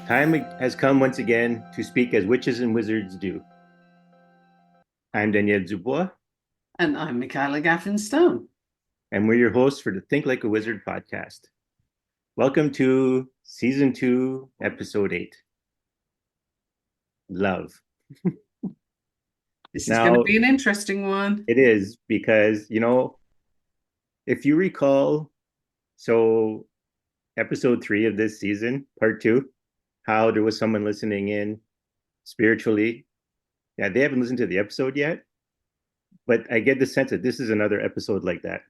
Time has come once again to speak as witches and wizards do. I'm Daniel Dubois, And I'm Michaela Gaffin-Stone. and we're your hosts for the Think Like a Wizard podcast. Welcome to Season 2, Episode 8, Love. This is going to Now, be an interesting one. it is because, if you recall, so Episode 3 of this season, Part 2, how there was someone listening in spiritually. Yeah, they haven't listened to the episode yet, but I get the sense that this is another episode like that,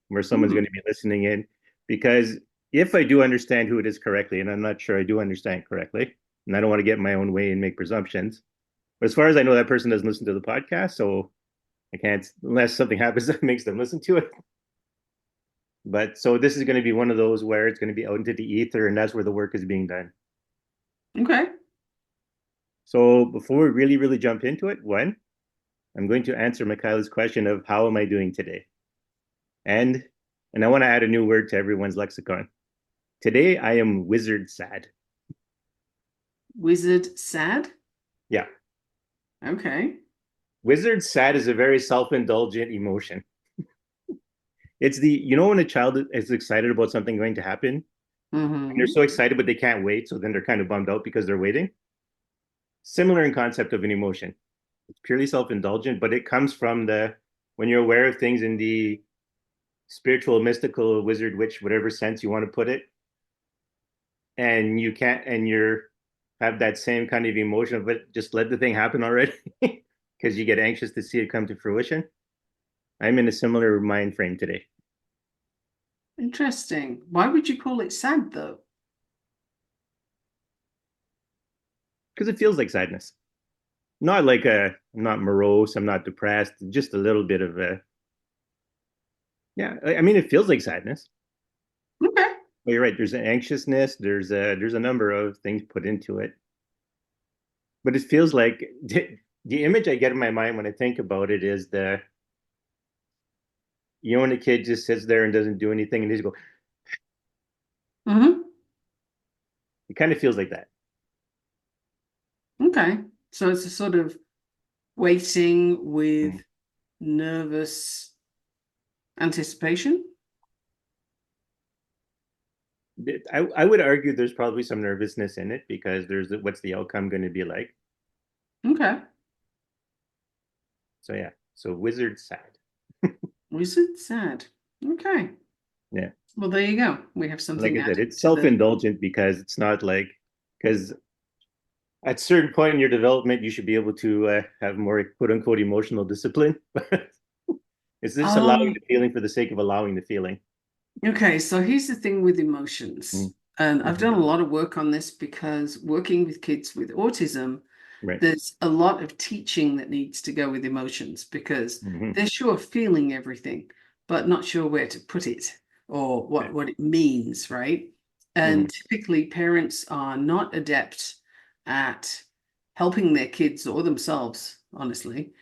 where someone's going to be listening in. Because if I do understand who it is correctly, and I'm not sure I do understand correctly, and I don't want to get in my own way and make presumptions, but as far as I know, that person doesn't listen to the podcast, so I can't, unless something happens that makes them listen to it. But so this is going to be one of those where it's going to be out into the ether, and that's where the work is being done. Okay. So before we really, really jump into it, I'm going to answer Michaela's question of how am I doing today? And I want to add a new word to everyone's lexicon. Today I am wizard sad. Wizard sad? Yeah. Okay. Wizard sad is a very self-indulgent emotion. It's when a child is excited about something going to happen, and they're Mm-hmm. so excited, but they can't wait. So then they're kind of bummed out because they're waiting. Similar in concept of an emotion. It's purely self-indulgent, but it comes from when you're aware of things in the spiritual, mystical, wizard, witch, whatever sense you want to put it, and you can't, and you're have that same kind of emotion, but just let the thing happen already because you get anxious to see it come to fruition. I'm in a similar mind frame today Interesting. Why would you call it sad though? because it feels like sadness. Not like I'm not morose, I'm not depressed, just a little bit of a, yeah. I mean, it feels like sadness. Okay. But you're right. There's an anxiousness. There's a number of things put into it, but it feels like the image I get in my mind when I think about it is when a kid just sits there and doesn't do anything and they just go, Mm-hmm. it kind of feels like that. Okay. So it's a sort of waiting Mm. with nervous anticipation. I would argue there's probably some nervousness in it because what's the outcome going to be like? Okay. So yeah, so wizard sad. Wizard sad. Okay. Yeah, Well, there you go. We have like something I said, added it's to the. self-indulgent because it's not like because at a certain point in your development you should be able to have more quote unquote emotional discipline. But it's just allowing Oh, the feeling for the sake of allowing the feeling. okay, so here's the thing with emotions. And I've Mm-hmm. done a lot of work on this because working with kids with autism, Right. there's a lot of teaching that needs to go with emotions because Mm-hmm. they're sure feeling everything, but not sure where to put it or Yeah. what it means, right? Mm-hmm. And typically parents are not adept at helping their kids or themselves, honestly, Right.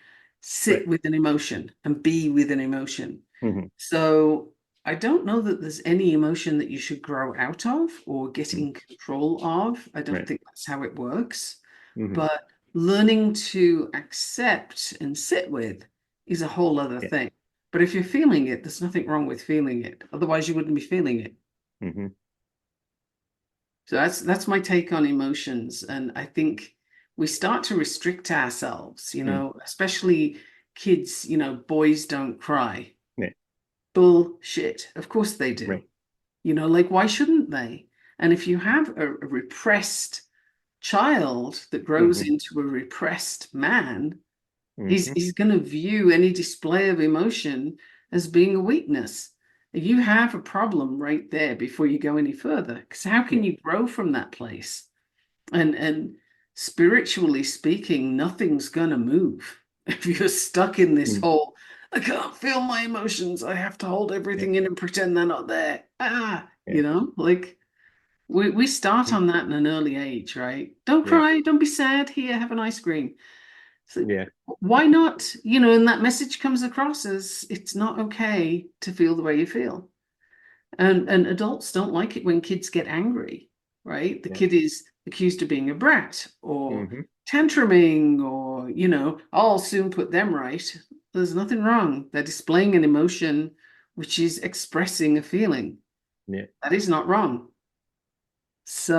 sit with an emotion and be with an emotion. Mm-hmm. So I don't know that there's any emotion that you should grow out of or get in control of. I don't Right. think that's how it works. Mm-hmm. But learning to accept and sit with is a whole other Yeah. thing. But if you're feeling it, there's nothing wrong with feeling it. Otherwise, you wouldn't be feeling it. Mm-hmm. So that's my take on emotions. And I think we start to restrict ourselves, Mm-hmm. especially kids, boys don't cry. Yeah. Bullshit. Of course they Right. do. Like why shouldn't they? And if you have a repressed child that grows Mm-hmm. into a repressed man, he's Mm-hmm. he's going to view any display of emotion as being a weakness. you have a problem right there before you go any further. Because how Yeah. can you grow from that place? And spiritually speaking, nothing's gonna move if you're stuck in this Mm. whole, I can't feel my emotions. I have to hold Yeah. everything in and pretend they're not there. Yeah. Like we start Mm. on that in an early age, right? Don't Yeah. cry, don't be sad. Here, have an ice cream. So Yeah. why not? And that message comes across as it's not okay to feel the way you feel. And adults don't like it when kids get angry, right? The Yeah. kid is accused of being a brat or Hmm. tantruming or, I'll soon put them right. There's nothing wrong. They're displaying an emotion which is expressing a feeling. Yeah. That is not wrong.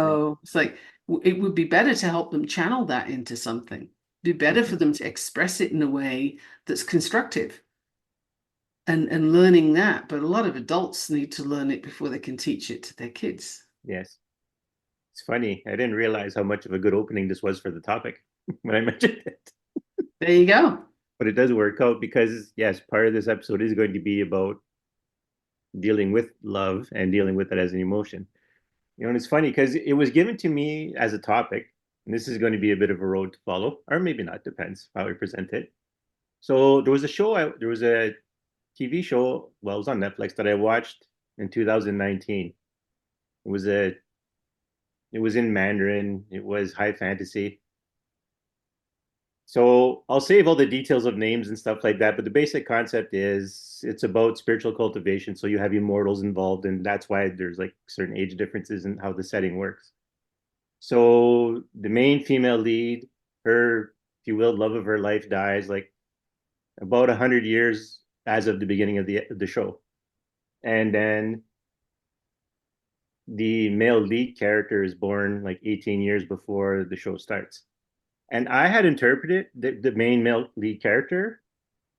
Yeah. So it's like it would be better to help them channel that into something. It'd be better Hmm. for them to express it in a way that's constructive and learning that. But a lot of adults need to learn it before they can teach it to their kids. Yes. It's funny. I didn't realize how much of a good opening this was for the topic when I mentioned it. There you go. But it does work out because, yes, part of this episode is going to be about dealing with love and dealing with it as an emotion. And it's funny because it was given to me as a topic, and this is going to be a bit of a road to follow, or maybe not, depends how I present it. So there was a TV show, well, it was on Netflix that I watched in 2019. It was a, it was in Mandarin. It was high fantasy. So I'll save all the details of names and stuff like that, but the basic concept is it's about spiritual cultivation. So you have immortals involved, and that's why there's like certain age differences in how the setting works. So the main female lead, her, if you will, love of her life dies like about 100 years as of the beginning of the show, and then the male lead character is born like 18 years before the show starts. And I had interpreted the main male lead character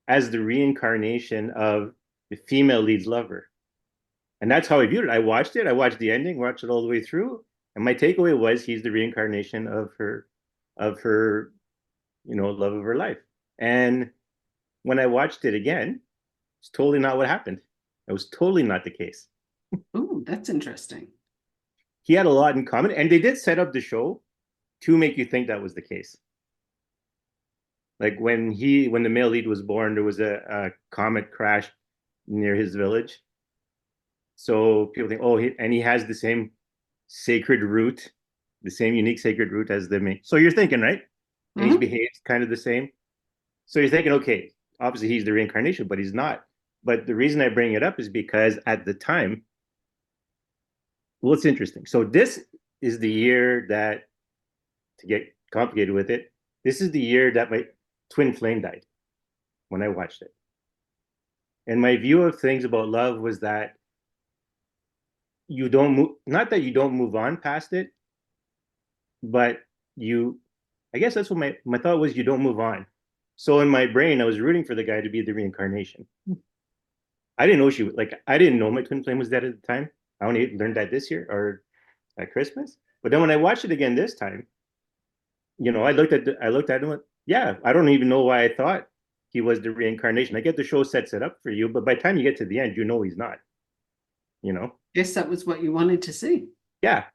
as the reincarnation of the female lead's lover. And that's how I viewed it. I watched it. I watched the ending, watched it all the way through. And my takeaway was he's the reincarnation of her, love of her life. And when I watched it again, it's totally not what happened. It was totally not the case. Oh, that's interesting. He had a lot in common, and they did set up the show to make you think that was the case. Like when the male lead was born, there was a comet crash near his village. So people think, oh, and he has the same sacred root, the same unique sacred root as the main. So you're thinking, right? And he's Hmm. behaved kind of the same. So you're thinking, okay, obviously he's the reincarnation, but he's not. But the reason I bring it up is because at the time, well, it's interesting. So this is the year that, to get complicated with it, this is the year that my twin flame died when I watched it. And my view of things about love was that you don't move, not that you don't move on past it, but you, I guess that's what my thought was, you don't move on. So in my brain, I was rooting for the guy to be the reincarnation. I didn't know I didn't know my twin flame was dead at the time. I only learned that this year or at Christmas. But then when I watched it again this time, I looked at him, and went, yeah, I don't even know why I thought he was the reincarnation. I get the show sets it up for you, but by the time you get to the end, you know he's not, you know? Guess that was what you wanted to see. Yeah.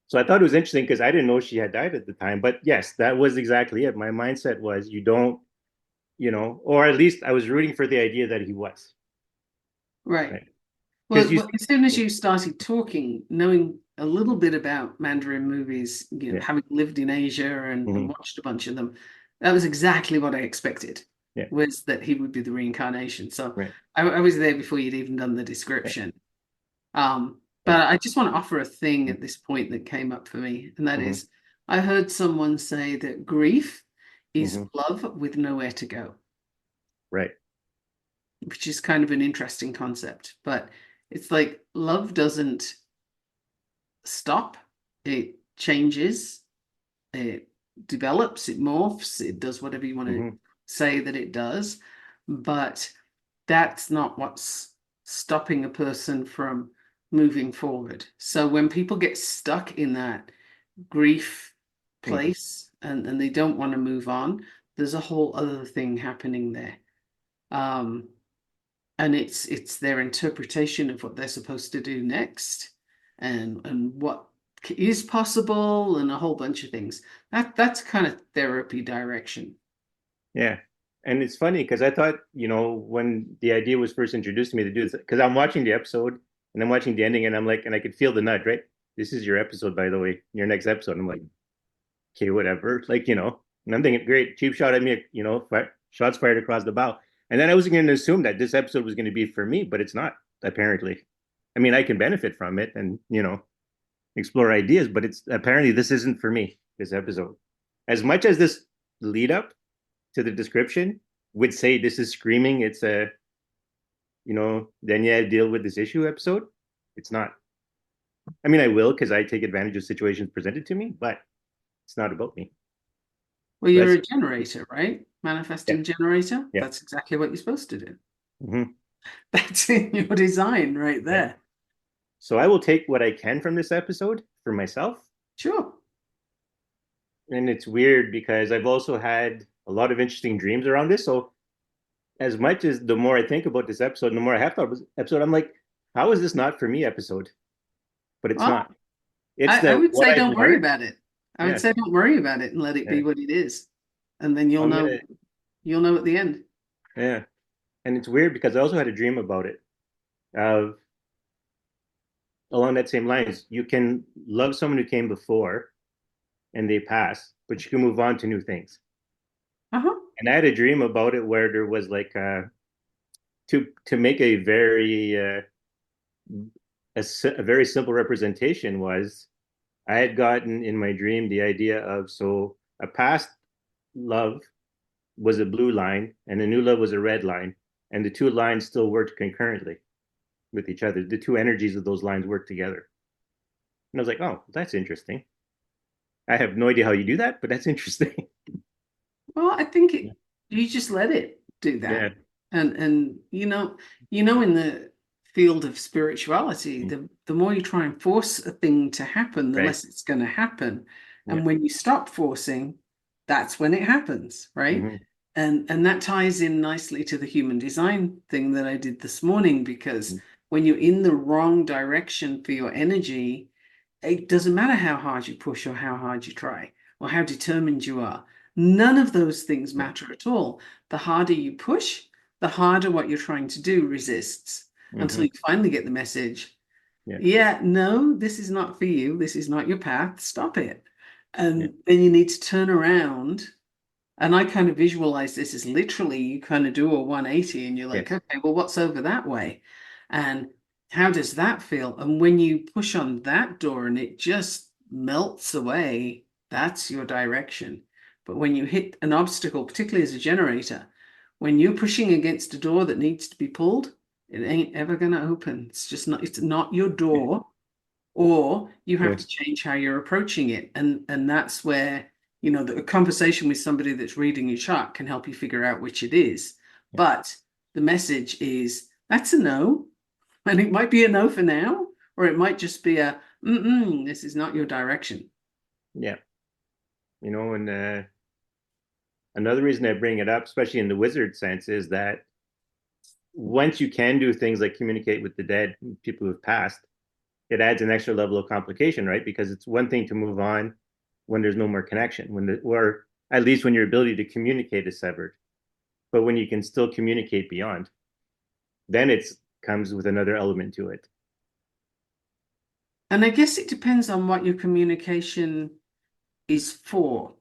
So I thought it was interesting because I didn't know she had died at the time. But yes, that was exactly it. My mindset was you don't, or at least I was rooting for the idea that he was, Right. right? Because Well, as soon as you started talking, knowing a little bit about Mandarin movies, yeah, having lived in Asia and hmm, watched a bunch of them, that was exactly what I expected, yeah, was that he would be the reincarnation. So right, I was there before you'd even done the right, description. right, But I just want to offer a thing mm, at this point that came up for me, and that hmm, is I heard someone say that grief is hmm, love with nowhere to go, right, which is kind of an interesting concept. But it's like love doesn't stop, it changes, it develops, it morphs, it does whatever you want to hmm, say that it does. But that's not what's stopping a person from moving forward. So when people get stuck in that grief hmm, place and they don't want to move on, there's a whole other thing happening there. Um, and it's their interpretation of what they're supposed to do next, and what is possible, and a whole bunch of things. That's kind of therapy direction. Yeah. And it's funny because I thought, when the idea was first introduced to me to do this, because I'm watching the episode and I'm watching the ending and I'm like, and I could feel the nudge, right? This is your episode, by the way, your next episode. I'm like, okay, whatever. Like, and I'm thinking, great, cheap shot at me, shots fired across the bow. And then I was going to assume that this episode was going to be for me, but it's not, apparently. I mean, I can benefit from it and, explore ideas, but it's apparently this isn't for me, this episode. As much as this lead up to the description would say this is screaming, it's a, Danielle deal with this issue episode, it's not. I mean, I will because I take advantage of situations presented to me, but it's not about me. Well, So you're that's, a generator, right? yeah, Manifesting generator. yeah. That's exactly what you're supposed to do. Hmm. That's in your design right Yeah. there. So I will take what I can from this episode for myself. Sure. And it's weird because I've also had a lot of interesting dreams around this. So as much as the more I think about this episode, the more I have thought about this episode, I'm like, how is this not for me episode? But it's Well, not. It's I the would what say I've don't worry learned. about it. I would Yeah. say don't worry about it and let it Yeah. be what it is. And then I'm gonna you'll know at the end. yeah. And it's weird because I also had a dream about it. Of along that same lines, you can love someone who came before and they pass, but you can move on to new things. Uh-huh. And I had a dream about it where there was like to make a a very simple representation was I had gotten in my dream the idea of so a past love was a blue line and a new love was a red line, and the two lines still worked concurrently with each other. The two energies of those lines work together. And I was like, oh, that's interesting. I have no idea how you do that, but that's interesting. Well, I think you just let it do Yeah. that. And in the field of spirituality, the more you try and force a thing to happen, the Right. less it's going to happen. Yeah. And when you stop forcing, that's when it happens, right? Mm-hmm. And that ties in nicely to the human design thing that I did this morning, because when you're in the wrong direction for your energy, it doesn't matter how hard you push or how hard you try or how determined you are. None of those things Yeah. matter at all. The harder you push, the harder what you're trying to do resists, until Mm-hmm. you finally get the message, Yeah. yeah, no, this is not for you. This is not your path. Stop it. Yeah. And then you need to turn around. And I kind of visualize this as literally you kind of do a 180 and you're like, Yes. okay, well, what's over that way? And how does that feel? And when you push on that door and it just melts away, that's your direction. But when you hit an obstacle, particularly as a generator, when you're pushing against a door that needs to be pulled, it ain't ever going to open. It's not your Yeah. door, or you have Yeah. to change how you're approaching it. And that's where, the conversation with somebody that's reading your chart can help you figure out which it is. Yeah. But the message is that's a no. And it might be a no for now, or it might just be a, this is not your direction. Yeah. And another reason I bring it up, especially in the wizard sense, is that once you can do things like communicate with the dead, people who have passed, it adds an extra level of complication, right? Because it's one thing to move on when there's no more connection, or at least when your ability to communicate is severed. But when you can still communicate beyond, then it comes with another element to it, And I guess it depends on what your communication is for,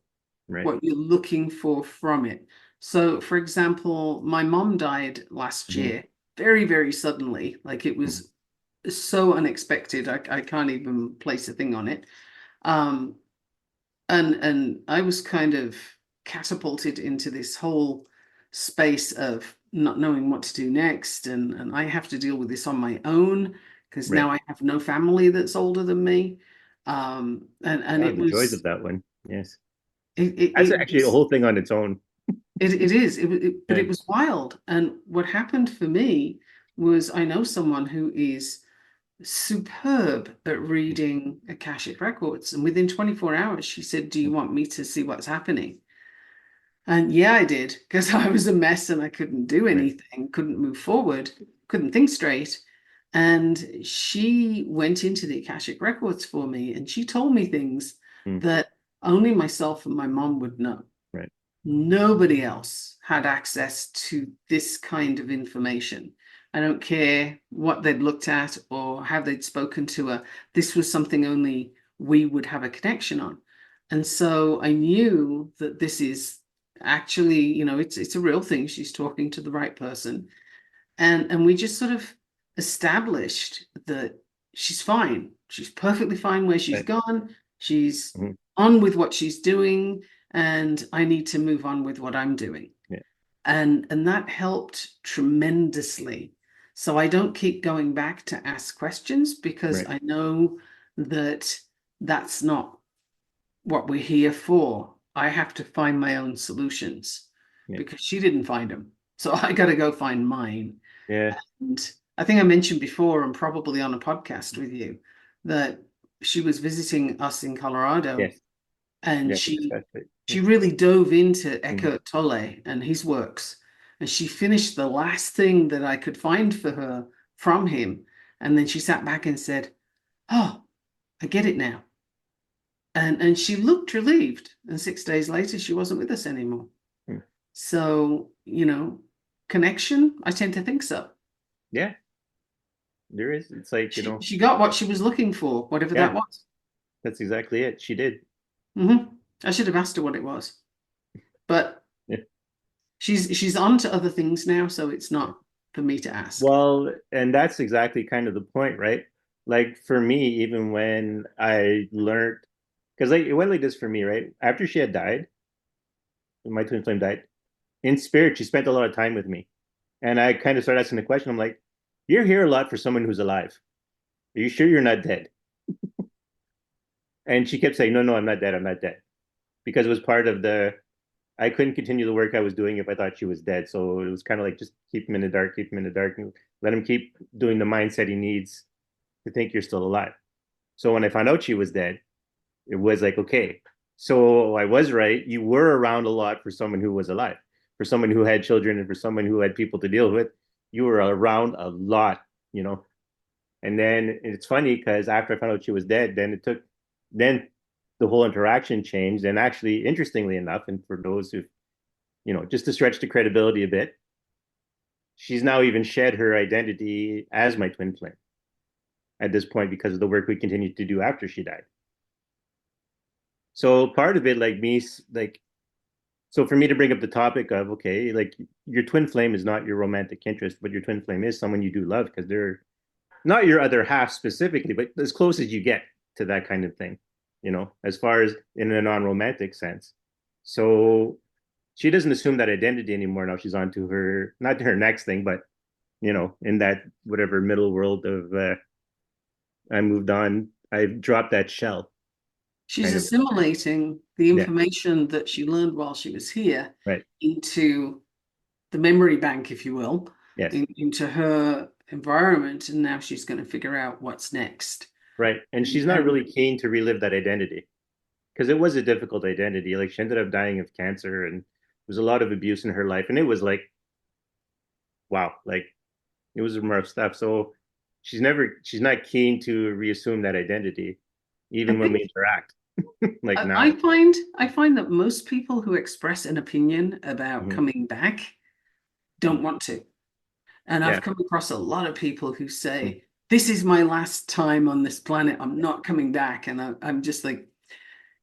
right? what you're looking for from it. So, for example, my mom died last Mm-hmm. year, very, very suddenly. Like it Mm-hmm. was so unexpected. I can't even place a thing on it. Um, and I was kind of catapulted into this whole space of not knowing what to do next, and I have to deal with this on my own because Right. now I have no family that's older than me. And Wow, it the joys of was that one. Yes. That's it actually a was whole thing on its own. it is but Yeah. it was wild. And what happened for me was I know someone who is superb at reading Akashic records. And within 24 hours, she said, do you want me to see what's happening? And yeah, I did, because I was a mess and I couldn't do Right. anything, couldn't move forward, couldn't think straight. And she went into the Akashic Records for me and she told me things Mm. that only myself and my mom would know. Right. Nobody else had access to this kind of information. I don't care what they'd looked at or how they'd spoken to her. This was something only we would have a connection on. And so I knew that this is actually, it's a real thing. She's talking to the right person. And we just sort of established that she's fine. She's perfectly fine where she's Right. gone. She's Hmm. on with what she's doing, and I need to move on with what I'm doing. Yeah. And that helped tremendously. So I don't keep going back to ask questions because Right. I know that that's not what we're here for. I have to find my own solutions Yeah. because she didn't find them. So I got to go find mine. Yeah. And I think I mentioned before, and probably on a podcast with you, that she was visiting us in Colorado, Yes. and Yeah. We she discussed it. Yeah. she really dove into Mhm. Eckhart Tolle and his works, and she finished the last thing that I could find for her from him, and then she sat back and said, "Oh, I get it now." And she looked relieved, and 6 days later, she wasn't with us anymore. Mm. So, connection, I tend to think so. Yeah. There is. It's like, She got what she was looking for, whatever that yeah, was. that's exactly it. She did. I should have asked her what it was, but Yeah. she's on to other things now, so it's Yeah. not for me to ask. Well, and that's exactly kind of the point, right? Like for me, even when I learned, because like it went like this for me, right? After she had died, my twin flame died, in spirit, she spent a lot of time with me. And I kind of started asking the question, I'm like, you're here a lot for someone who's alive. Are you sure you're not dead? And she kept saying, no, no, I'm not dead. I'm not dead. Because it was part of I couldn't continue the work I was doing if I thought she was dead. So it was kind of like, just keep him in the dark, keep him in the dark, and let him keep doing the mindset he needs to think you're still alive. So when I found out she was dead, it was like, okay, so I was right. You were around a lot for someone who was alive, for someone who had children, and for someone who had people to deal with. You were around a lot, you know. And then it's funny because after I found out she was dead, then the whole interaction changed. And actually, interestingly enough, and for those who, just to stretch the credibility a bit, she's now even shed her identity as my twin flame at this point because of the work we continued to do after she died. So part of it, like me, like, so for me to bring up the topic of, okay, like your twin flame is not your romantic interest, but your twin flame is someone you do love because they're not your other half specifically, but as close as you get to that kind of thing, as far as in a non-romantic sense. So she doesn't assume that identity anymore. Now she's on to her, not to her next thing, but, in that whatever middle world of, I moved on, I dropped that shell She's kind of. assimilating the Yeah. information that she learned while she was here Right. into the memory bank, if you will, Yes. into her environment, and now she's going to figure out what's next. Right. And she's not And really keen to relive that identity because it was a difficult identity. Like she ended up dying of cancer and there was a lot of abuse in her life. And it was like, wow, like it was some rough stuff. So she's not keen to reassume that identity, I even when we think interact, like I now. I find I find that most people who express an opinion about Mhm. coming back don't want to. And I've Yeah. come across a lot of people who Mhm. say, "This is my last time on this planet. I'm not coming back." And I'm just like,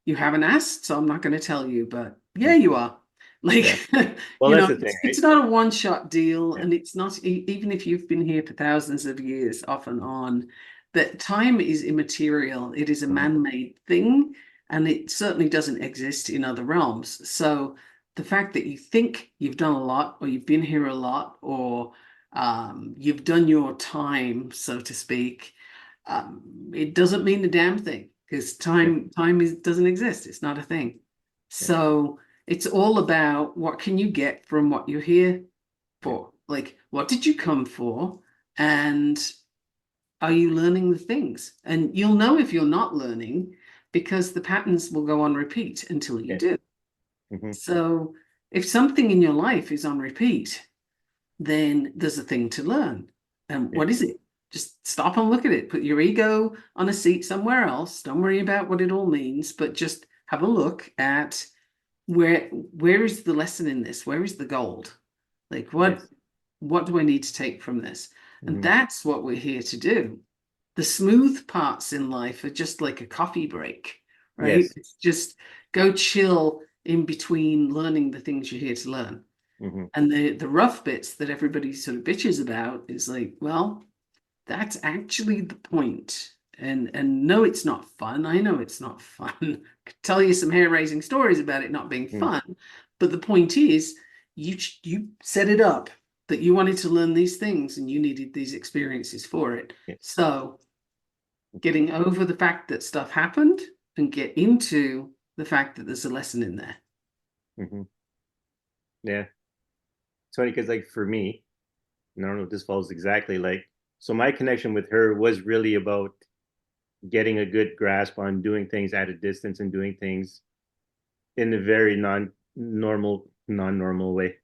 "You haven't asked, so I'm not going to tell you." But yeah, Mhm. you are. Yeah. Like, Well, that's the thing, it's right? not a one-shot deal, Yeah. and it's not even if you've been here for thousands of years, off and on, that time is immaterial. It is a Mhm. man-made thing, and it certainly doesn't exist in other realms. So the fact that you think you've done a lot, or you've been here a lot, or you've done your time, so to speak, it doesn't mean a damn thing because Yeah. time doesn't exist. It's not a thing. Yeah. So it's all about what can you get from what you're here Yeah. for? Like, what did you come for? And are you learning the things? And you'll know if you're not learning because the patterns will go on repeat until you Yeah. do. Hmm. So if something in your life is on repeat, then there's a thing to learn. And Yeah. what is it? Just stop and look at it. Put your ego on a seat somewhere else. Don't worry about what it all means, but just have a look at where is the lesson in this? Where is the gold? Like Yes. what do I need to take from this? And Hmm. that's what we're here to do. The smooth parts in life are just like a coffee break, right? Yes. It's just go chill in between learning the things you're here to learn. Hmm. And the rough bits that everybody sort of bitches about is like, well, that's actually the point. And no, it's not fun. I know it's not fun. I could tell you some hair-raising stories about it not being Hmm. fun. But the point is, you set it up that you wanted to learn these things and you needed these experiences for it. Yeah. So getting over the fact that stuff happened and get into the fact that there's a lesson in there. Hmm. Yeah. It's funny because like for me, and I don't know if this falls exactly like, so my connection with her was really about getting a good grasp on doing things at a distance and doing things in a very non-normal way,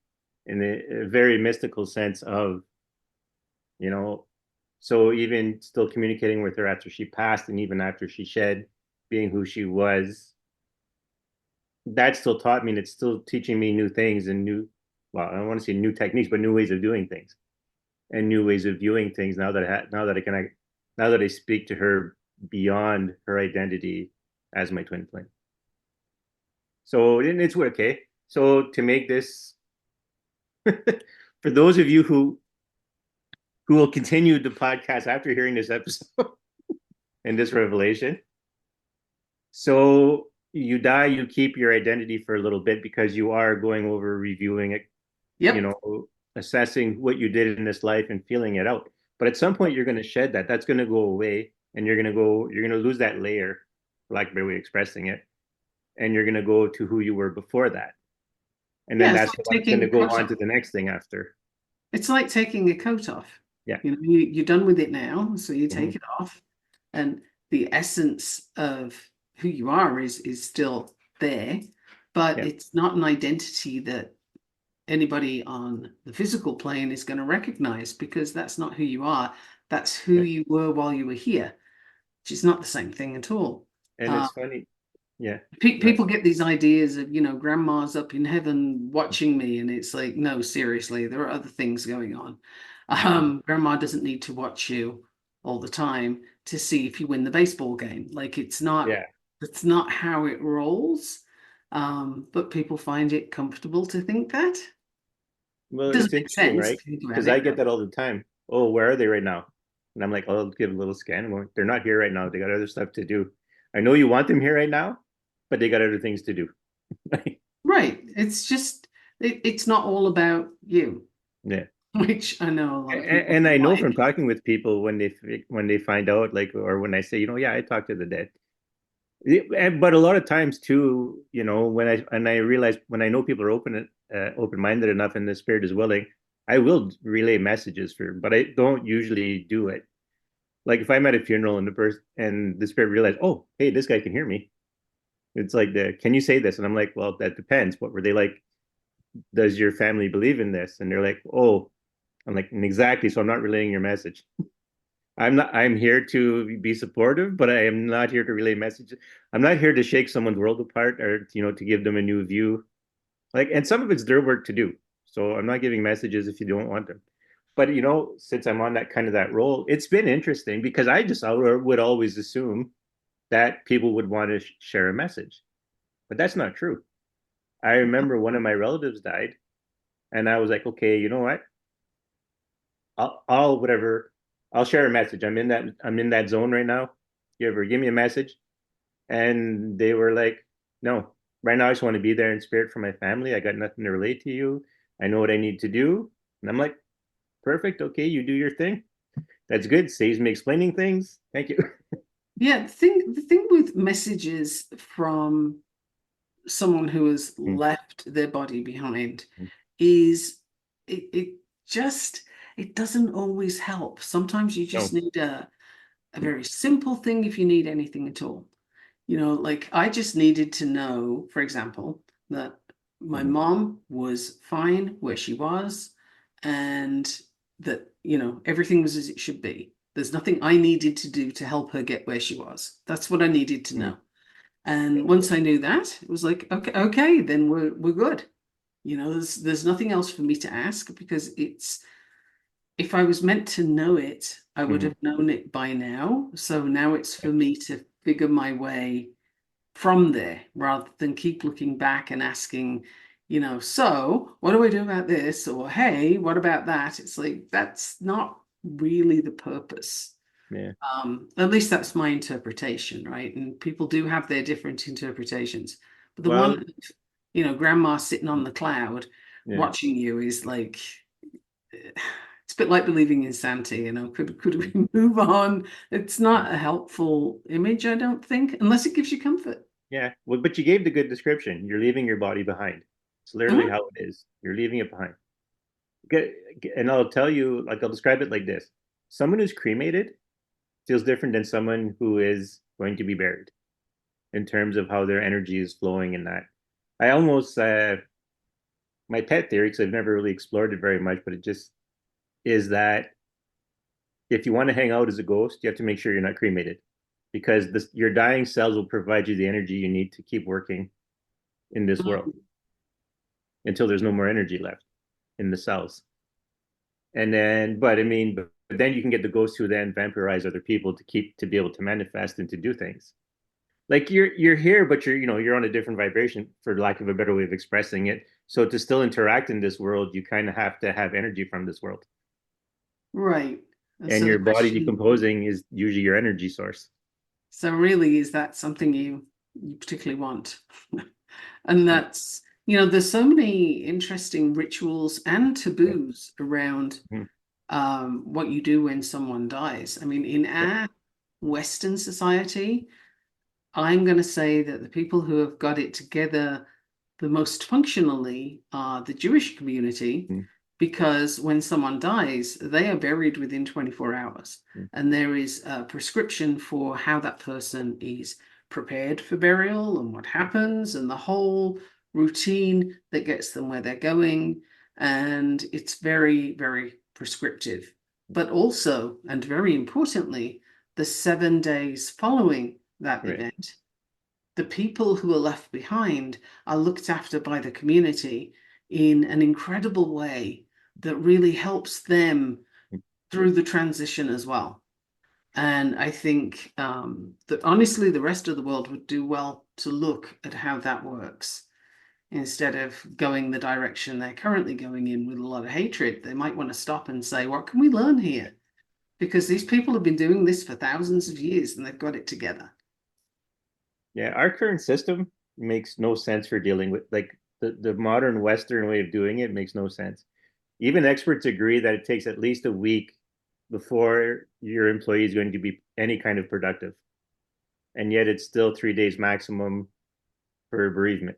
in a very mystical sense of, you know, so even still communicating with her after she passed and even after she shed, being who she was, that still taught me and it's still teaching me new things and new, well, I don't want to say new techniques, but new ways of doing things and new ways of viewing things now that I speak to her beyond her identity as my twin flame. So it's okay. So to make this for those of you who will continue the podcast after hearing this episode and this revelation, so you die, you keep your identity for a little bit because you are going over reviewing it, you Yep. know, assessing what you did in this life and feeling it out. But at some point, you're going to shed that. That's going to go away, and you're going to lose that layer, for lack of a better way of expressing it, and you're going to go to who you were before that. And then Yeah, it's that's like the one that's going taking to a go coat on to off. the next thing after. It's like taking a coat off. Yeah. You know, you're done with it now, so you Mm-hmm. take it off, and the essence of who you are is still there, but Yeah. it's not an identity that anybody on the physical plane is going to recognize because that's not who you are. That's who Yeah. you were while you were here, which is not the same thing at all. And Uh, it's funny. Yeah. Right. People get these ideas of, grandma's up in heaven watching me, and it's like, no, seriously, there are other things going on. Mm-hmm. Grandma doesn't need to watch you all the time to see if you win the baseball game. Like Yeah. that's not how it rolls. But people find it comfortable to think that. Well, It doesn't it's make interesting, sense right? if you think about Because I it, get but that all the time. Oh, where are they right now? And I'm like, I'll give a little scan. Well, they're not here right now. They got other stuff to do. I know you want them here right now, but they got other things to do. right. It's just it's not all about you, Yeah. which I know a lot of people And I don't know from like. talking with people when they find out, like, or when I say, yeah, I talked to the dead. But a lot of times too, when I realize when I know people are open-minded enough and the spirit is willing, I will relay messages but I don't usually do it. Like if I'm at a funeral and the spirit realized, oh, hey, this guy can hear me. It's like can you say this? And I'm like, well, that depends. What were they like? Does your family believe in this? And they're like, oh, I'm like, exactly. So I'm not relaying your message. I'm here to be supportive, but I am not here to relay messages. I'm not here to shake someone's world apart or, to give them a new view. Like, and some of it's their work to do. So I'm not giving messages if you don't want them. But, since I'm on that role, it's been interesting because I would always assume that people would want to share a message, but that's not true. I remember one of my relatives died, and I was like, okay, you know what? I'll whatever. I'll share a message. I'm in that zone right now. You ever give me a message? And they were like, no, right now I just want to be there in spirit for my family. I got nothing to relate to you. I know what I need to do. And I'm like, perfect. Okay, you do your thing. That's good. Saves me explaining things. Thank you. Yeah, the thing with messages from someone who has left their body behind is it just it doesn't always help. Sometimes you just No. need a very simple thing if you need anything at all. Like I just needed to know, for example, that my Hmm. mom was fine where she was, and that, everything was as it should be. There's nothing I needed to do to help her get where she was. That's what I needed to Hmm. know. And once I knew that, it was like, okay, okay, then we're good. There's nothing else for me to ask, because it's if I was meant to know it, I would Hmm. have known it by now. So now it's for me to figure my way from there, rather than keep looking back and asking, so what do I do about this? Or, hey, what about that? It's like, that's not really the purpose. Yeah. At least that's my interpretation, right? And people do have their different interpretations. But the Well, one, grandma sitting on the cloud yeah. watching you is like, it's a bit like believing in Santa, Could Mm. we move on? It's not a helpful image, I don't think, unless it gives you comfort. Yeah. Well, but you gave the good description. You're leaving your body behind. It's literally Mhm. how it is. You're leaving it behind. Get, and I'll tell you, like, I'll describe it like this. Someone who's cremated feels different than someone who is going to be buried in terms of how their energy is flowing in that. I almost, my pet theory, because I've never really explored it very much, but it just is that if you want to hang out as a ghost, you have to make sure you're not cremated because your dying cells will provide you the energy you need to keep working in this world until there's no more energy left in the cells. And then, but I mean, but then you can get the ghosts who then vampirize other people to be able to manifest and to do things. Like you're here, but you're on a different vibration, for lack of a better way of expressing it. So to still interact in this world, you kind of have to have energy from this world, Right. And and so the your body question, decomposing is usually your energy source. so really, is that something you particularly want? And Mm. that's, there's so many interesting rituals and Yeah. taboos around Mhm. what you do when someone dies. I mean, in Yeah. our Western society, I'm going to say that the people who have got it together the most functionally are the Jewish community, Mhm. because when someone dies, they are buried within 24 hours. Mhm. And there is a prescription for how that person is prepared for burial and what happens, and the whole routine that gets them where they're going. And it's very, very prescriptive. But also, and very importantly, the 7 days following that Right. event, the people who are left behind are looked after by the community in an incredible way that really helps them through the transition as well. And I think that honestly, the rest of the world would do well to look at how that works instead of going the direction they're currently going in with a lot of hatred. They might want to stop and say, what can we learn here? Because these people have been doing this for thousands of years and they've got it together. Yeah, our current system makes no sense for dealing with like the modern Western way of doing it makes no sense. Even experts agree that it takes at least a week before your employee is going to be any kind of productive. And yet it's still 3 days maximum for bereavement.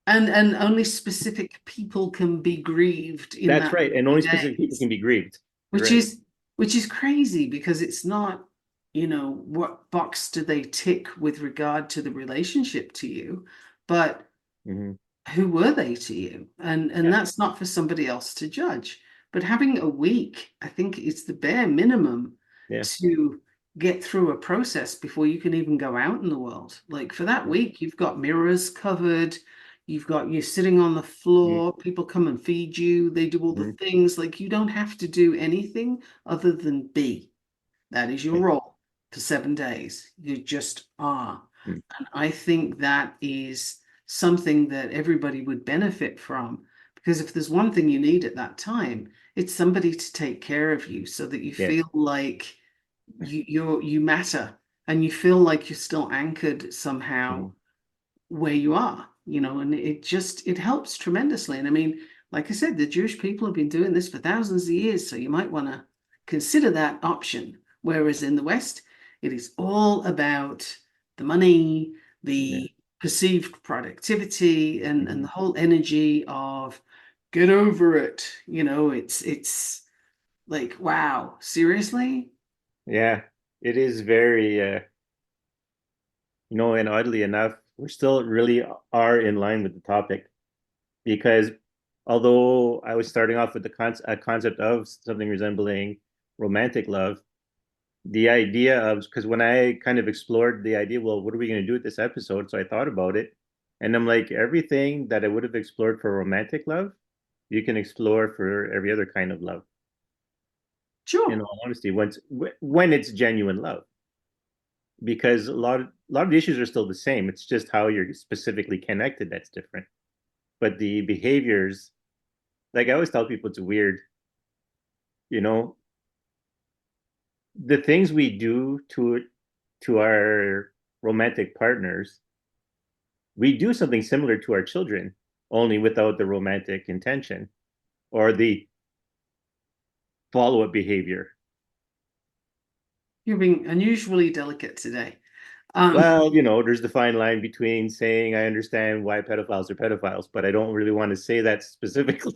And only specific people can be grieved in That's that right. And many only specific people days, can be grieved. You're which right. is which is crazy, because it's not, what box do they tick with regard to the relationship to you, but Hmm. who were they to you? And Yeah. that's not for somebody else to judge. But having a week, I think, is the bare minimum Yeah. to get through a process before you can even go out in the world. Like, for that week, you've got mirrors covered, you've got you sitting on the floor, people come and feed you, they do all the Mm-hmm. things. Like, you don't have to do anything other than be. That is your Yeah. role for 7 days. You just are. And I think that is something that everybody would benefit from. Because if there's one thing you need at that time, it's somebody to take care of you so that you Yeah. feel like you matter, and you feel like you're still anchored Mm-hmm. somehow where you are, and it helps tremendously. And I mean, like I said, the Jewish people have been doing this for thousands of years, so you might want to consider that option. Whereas in the West, it is all about the money, Yeah. the perceived productivity, and Mm-hmm. the whole energy of get over it. It's like, wow, seriously? Yeah. It is very and oddly enough, we're still really are in line with the topic. because although I was starting off with a concept of something resembling romantic love, the idea of, because when I kind of explored the idea, well, what are we going to do with this episode? So I thought about it, and I'm like, everything that I would have explored for romantic love, you can explore for every other kind of love. In Sure. all honesty, when it's genuine love, because a lot of the issues are still the same. It's just how you're specifically connected that's different. But the behaviors, like I always tell people, it's weird. You know, the things we do to our romantic partners, we do something similar to our children, only without the romantic intention or the follow-up behavior. You're being unusually delicate today. Um, Well, there's the fine line between saying I understand why pedophiles are pedophiles, but I don't really want to say that specifically.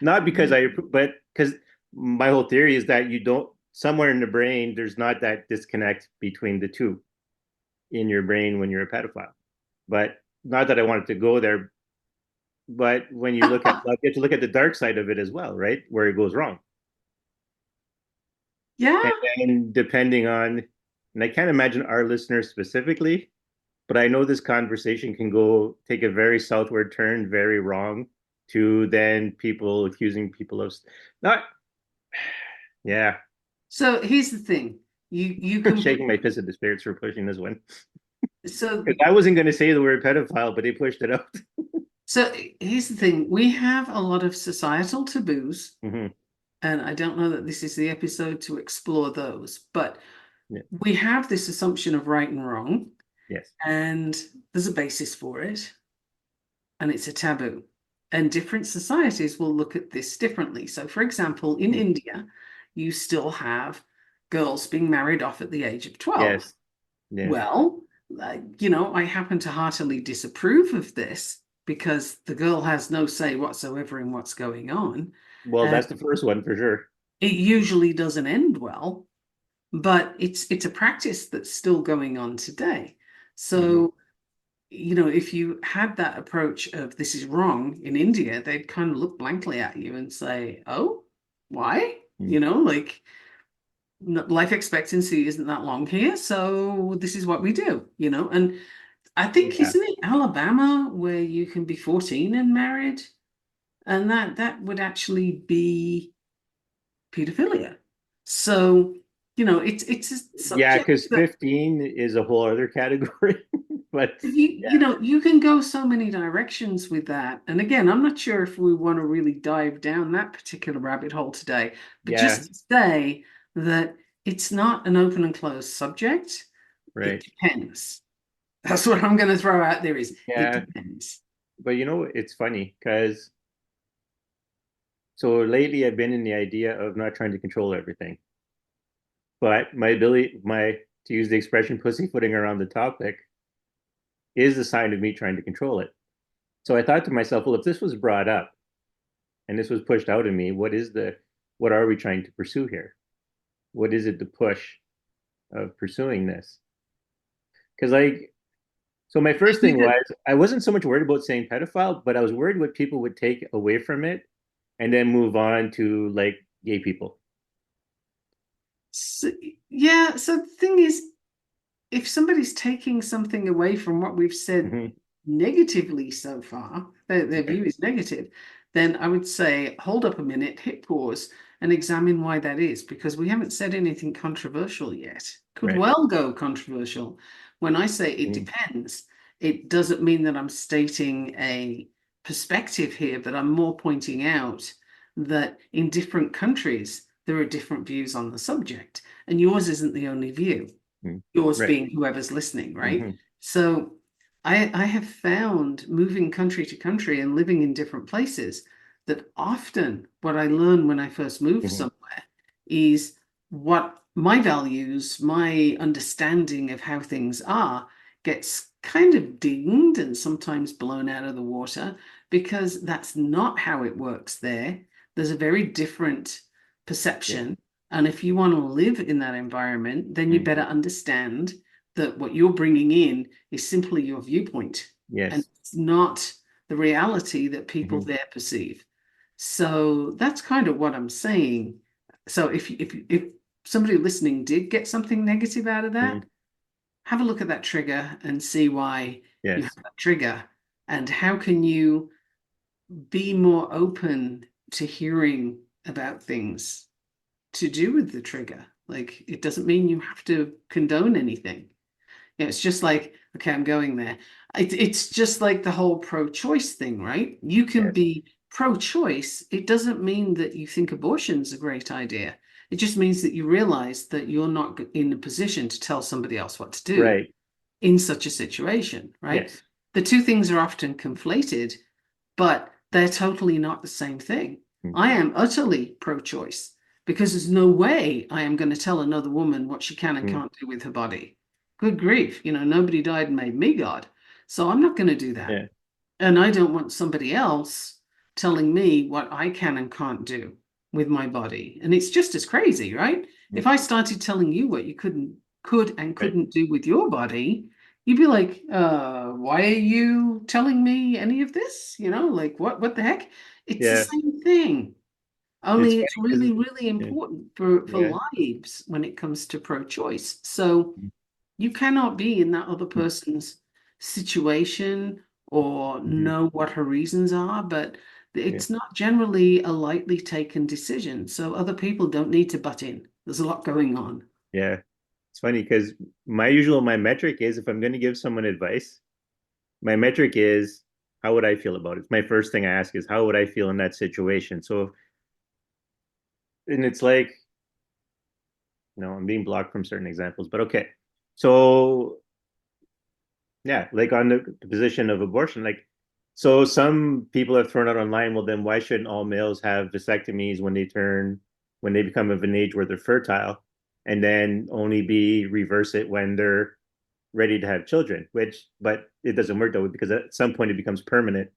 Not because but because my whole theory is that you don't, somewhere in the brain, there's not that disconnect between the two in your brain when you're a pedophile. But not that I wanted to go there, but when you look at love, you have to look at the dark side of it as well, right? Where it goes wrong. yeah. And then depending on, and I can't imagine our listeners specifically, but I know this conversation can go take a very southward turn, very wrong, to then people accusing people of not, yeah, So here's the thing. You can shaking my fist at the spirits for pushing this one. so Because I wasn't going to say the word pedophile, but they pushed it out. so here's the thing. We have a lot of societal taboos, Hmm. and I don't know that this is the episode to explore those, but Yeah. we have this assumption of right and wrong, Yes. and there's a basis for it, and it's a taboo. And different societies will look at this differently. So, for example, in Mm. India, you still have girls being married off at the age of 12. Yes. Yeah. Well, I happen to heartily disapprove of this because the girl has no say whatsoever in what's going on. Well, And that's the first one for sure. it usually doesn't end well, but it's a practice that's still going on today. Hmm. So, if you had that approach of this is wrong in India, they'd kind of look blankly at you and say, "Oh, why?" Mm. Like life expectancy isn't that long here, so this is what we do, And I think, Yeah. isn't it Alabama where you can be 14 and married? And that would actually be pedophilia. So, it's a Yeah, subject because that 15 is a whole other category. But yeah, you can go so many directions with that. And again, I'm not sure if we want to really dive down that particular rabbit hole today, but yeah, just to say that it's not an open and closed subject. It right. depends. That's what I'm going to throw out there is it Yeah. depends. But it's funny because so lately I've been in the idea of not trying to control everything. But my ability, to use the expression pussyfooting around the topic, is a sign of me trying to control it. So I thought to myself, well, if this was brought up and this was pushed out of me, what are we trying to pursue here? What is it the push of pursuing this? Because so my first thing was I wasn't so much worried about saying pedophile, but I was worried what people would take away from it and then move on to like gay people. So, yeah, so the thing is, if somebody's taking something away from what we've said Hmm. negatively so far, their Right. view is negative, then I would say hold up a minute, hit pause, and examine why that is, because we haven't said anything controversial yet. Could Right. well go controversial. When I say it Mm. depends, it doesn't mean that I'm stating a perspective here, but I'm more pointing out that in different countries, there are different views on the subject, and yours isn't the only view, Mm. yours Right. being whoever's listening, right? Hmm. So I have found moving country to country and living in different places that often what I learn when I first move Hmm. somewhere is what my values, my understanding of how things are gets kind of dinged and sometimes blown out of the water because that's not how it works there. There's a very different Yeah. perception. And if you want to live in that environment, then you Mm. better understand that what you're bringing in is simply your viewpoint. And Yes. it's not the reality that people Hmm. there perceive. So that's kind of what I'm saying. So if somebody listening did get something negative out of that, Hmm. have a look at that trigger and see why you have Yes. that trigger, and how can you be more open to hearing about things to do with the trigger. Like, it doesn't mean you have to condone anything. It's just like, okay, I'm going there. It's just like the whole pro-choice thing, right? You can Yes. be pro-choice. It doesn't mean that you think abortion's a great idea. It just means that you realize that you're not in a position to tell somebody else what to do Right. in such a situation, right? Yes. The two things are often conflated, but they're totally not the same thing. Mm. I am utterly pro choice because there's no way I am going to tell another woman what she can and Mm. can't do with her body. Good grief, nobody died and made me God. So I'm not going to do that. Yeah. And I don't want somebody else telling me what I can and can't do with my body. And it's just as crazy, right? Mm. If I started telling you what you could and Right. couldn't do with your body, you'd be like, why are you telling me any of this? Like what the heck? It's the Yeah. same thing. It's Only funny it's because really, really yeah. important for Yeah. lives when it comes to pro-choice. So you cannot be in that other person's situation or Mm-hmm. know what her reasons are, but Yeah. it's not generally a lightly taken decision. So other people don't need to butt in. There's a lot going on. Yeah. It's funny because my metric is if I'm going to give someone advice, my metric is how would I feel about it? My first thing I ask is how would I feel in that situation? So, and it's like, I'm being blocked from certain examples, but okay. So, yeah, like on the position of abortion, like, so some people have thrown out online, well, then why shouldn't all males have vasectomies when they become of an age where they're fertile, and then only be reverse it when they're ready to have children, but it doesn't work though, because at some point it becomes permanent.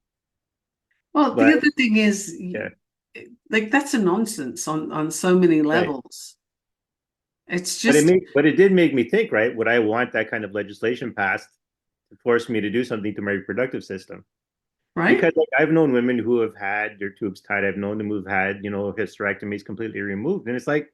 Well, But the other thing is, yeah, like, that's a nonsense on so many right. levels. It's But just, it did make me think, right? Would I want that kind of legislation passed to force me to do something to my reproductive system? right? Because like I've known women who have had their tubes tied. I've known them who've had, hysterectomies completely removed. And it's like,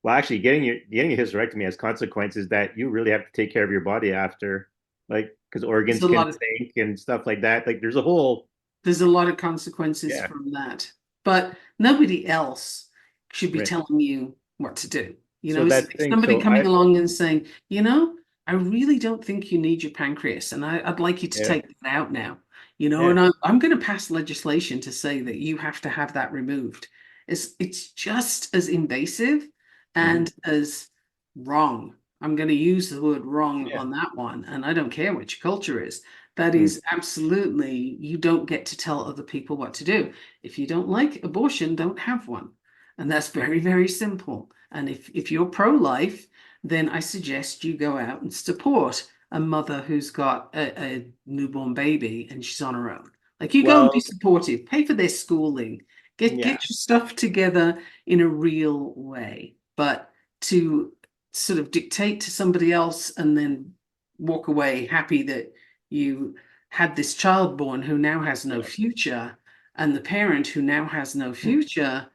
well, actually getting a hysterectomy has consequences that you really have to take care of your body after, like, because There's organs a can lot of sink and stuff like that. Like there's a whole, there's a lot of consequences yeah, from that. But nobody else should be right. telling you what to do. So It's that's like the thing. somebody So coming along and saying, I really don't think you need your pancreas, and I'd like you to yeah, take that out now. yeah, And I'm going to pass legislation to say that you have to have that removed. It's just as invasive hmm, and as wrong. I'm going to use the word wrong yeah, on that one, and I don't care which culture is. That mm, is absolutely, you don't get to tell other people what to do. If you don't like abortion, don't have one. And that's very, very simple. And if you're pro-life, then I suggest you go out and support a mother who's got a newborn baby and she's on her own. Like, you go and be well, supportive, pay for their schooling, yeah, get your stuff together in a real way. But to sort of dictate to somebody else and then walk away happy that you had this child born who now has no yeah, future, and the parent who now has no mm, future,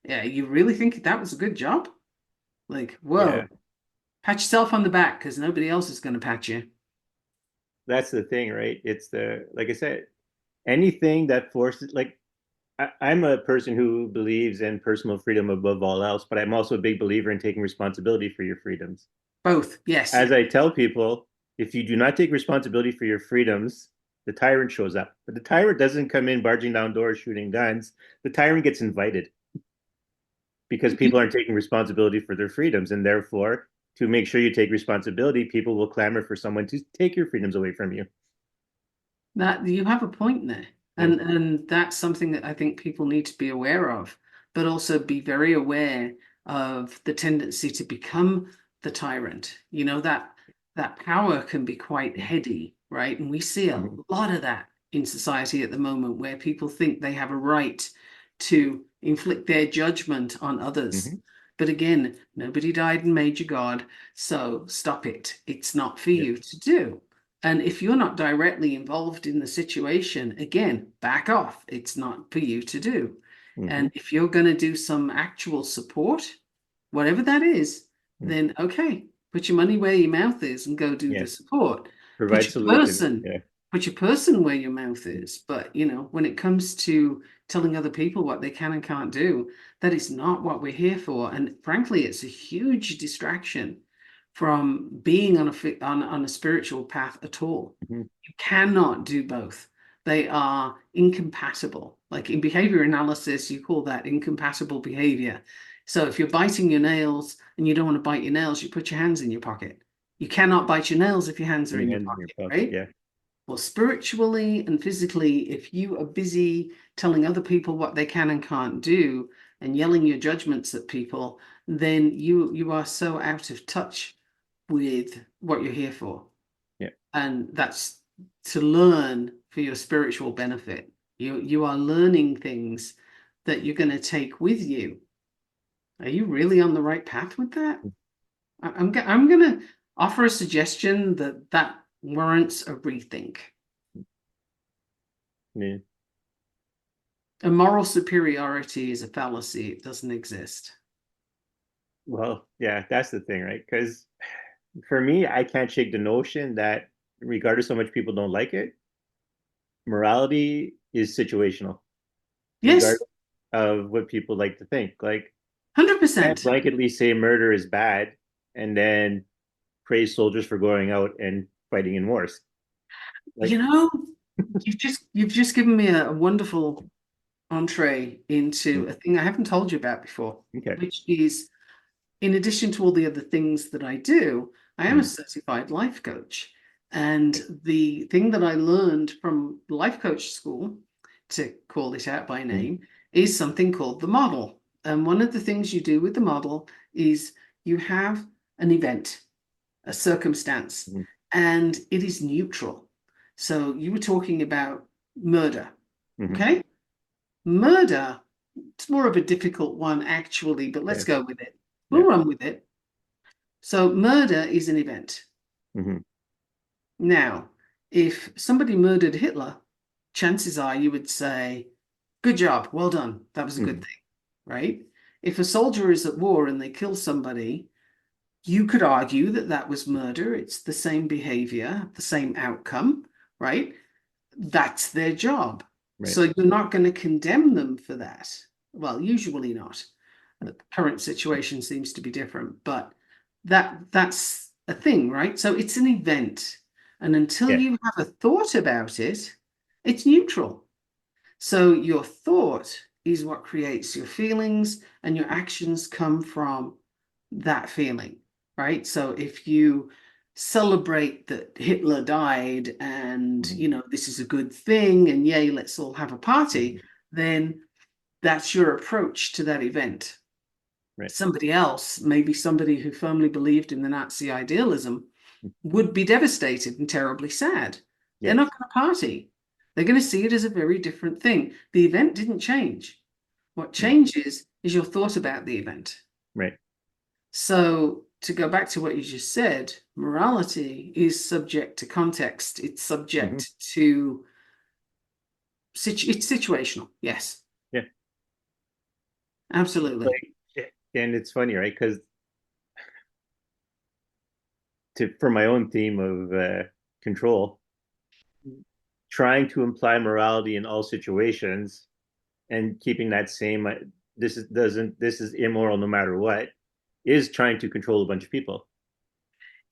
yeah, you really think that was a good job? Like, yeah. whoa, pat yourself on the back because nobody else is going to pat you. That's the thing, right? It's like I said, anything that forces, like, I'm a person who believes in personal freedom above all else, but I'm also a big believer in taking responsibility for your freedoms. Both, yes. As I tell people, if you do not take responsibility for your freedoms, the tyrant shows up. But the tyrant doesn't come in barging down doors, shooting guns. The tyrant gets invited because people aren't taking responsibility for their freedoms. And therefore, to make sure you take responsibility, people will clamor for someone to take your freedoms away from you. That you have a point there. Mm. And that's something that I think people need to be aware of, but also be very aware of the tendency to become the tyrant. That power can be quite heady, right? And we see a Mm-hmm. lot of that in society at the moment where people think they have a right to inflict their judgment on others. Mm-hmm. But again, nobody died and made you God, so stop it. It's not for Yep. you to do. And if you're not directly involved in the situation, again, back off. It's not for you to do. Hmm. And if you're going to do some actual support, whatever that is, then okay, put your money where your mouth is and go do Yeah. the support. Put Provide your solutions. person, Yeah. put your person where your mouth is. But when it comes to telling other people what they can and can't do, that is not what we're here for. And frankly, it's a huge distraction from being on a spiritual path at all. Hmm. You cannot do both. They are incompatible. Like in behavior analysis, you call that incompatible behavior. So if you're biting your nails and you don't want to bite your nails, you put your hands in your pocket. You cannot bite your nails if your hands are And in your your hands in your pocket, pocket. right? Yeah. Well, spiritually and physically, if you are busy telling other people what they can and can't do and yelling your judgments at people, then you are so out of touch with what you're here for. Yeah. And that's to learn for your spiritual benefit. You are learning things that you're going to take with you. Are you really on the right path with that? I'm going to offer a suggestion that warrants a rethink. Yeah. A moral superiority is a fallacy. It doesn't exist. Well, yeah, that's the thing, right? Because for me, I can't shake the notion that regardless how much people don't like it, morality is situational, Yes, regardless of what people like to think. Like, can't 100%. blanketly say murder is bad and then praise soldiers for going out and fighting in wars. You Like, know, you've just given me a wonderful entree into a thing I haven't told you about before, okay. which is in addition to all the other things that I do, I am a Mm, certified life coach. And the thing that I learned from life coach school, to call it out by mm, name, is something called the model. And one of the things you do with the model is you have an event, a circumstance, mm, and it is neutral. So you were talking about murder, mm. okay? Murder, it's more of a difficult one actually, but let's Yeah, go with it. We'll yeah. run with it. So murder is an event. Hmm. Now, if somebody murdered Hitler, chances are you would say, good job, well done. That was a good Hmm. thing, right? If a soldier is at war and they kill somebody, you could argue that that was murder. It's the same behavior, the same outcome, right? That's their job. Right. So you're not going to condemn them for that. Well, usually not. The current situation seems to be different, but that's a thing, right? So it's an event. And until Yeah. you have a thought about it, it's neutral. So your thought is what creates your feelings, and your actions come from that feeling, right? So if you celebrate that Hitler died and, Hmm. this is a good thing and yay, let's all have a Hmm. party, then that's your approach to that event. Right. Somebody else, maybe somebody who firmly believed in the Nazi idealism, would be devastated and terribly sad. They're Yes. not going to party. They're going to see it as a very different thing. The event didn't change. What Mm. changes is your thought about the event. Right. So, to go back to what you just said, morality is subject to context. It's Hmm. subject to it's situational. Yes, Yeah. absolutely. Like, and it's funny, right? Because for my own theme of control, trying to imply morality in all situations and keeping that same this is immoral no matter what is trying to control a bunch of people.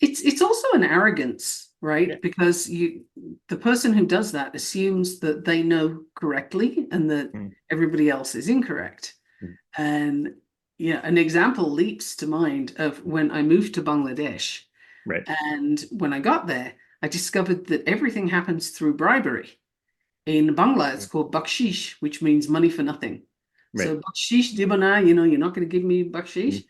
It's also an arrogance, Yeah. right? Because the person who does that assumes that they know correctly and that Mm. everybody else is incorrect. Mm. And yeah, an example leaps to mind of when I moved to Bangladesh. Right. And when I got there, I discovered that everything happens through bribery. In Bangla, it's called bakshish, which means money for nothing. Right. So bakshish dibana, you're not going to give me bakshish. Mm.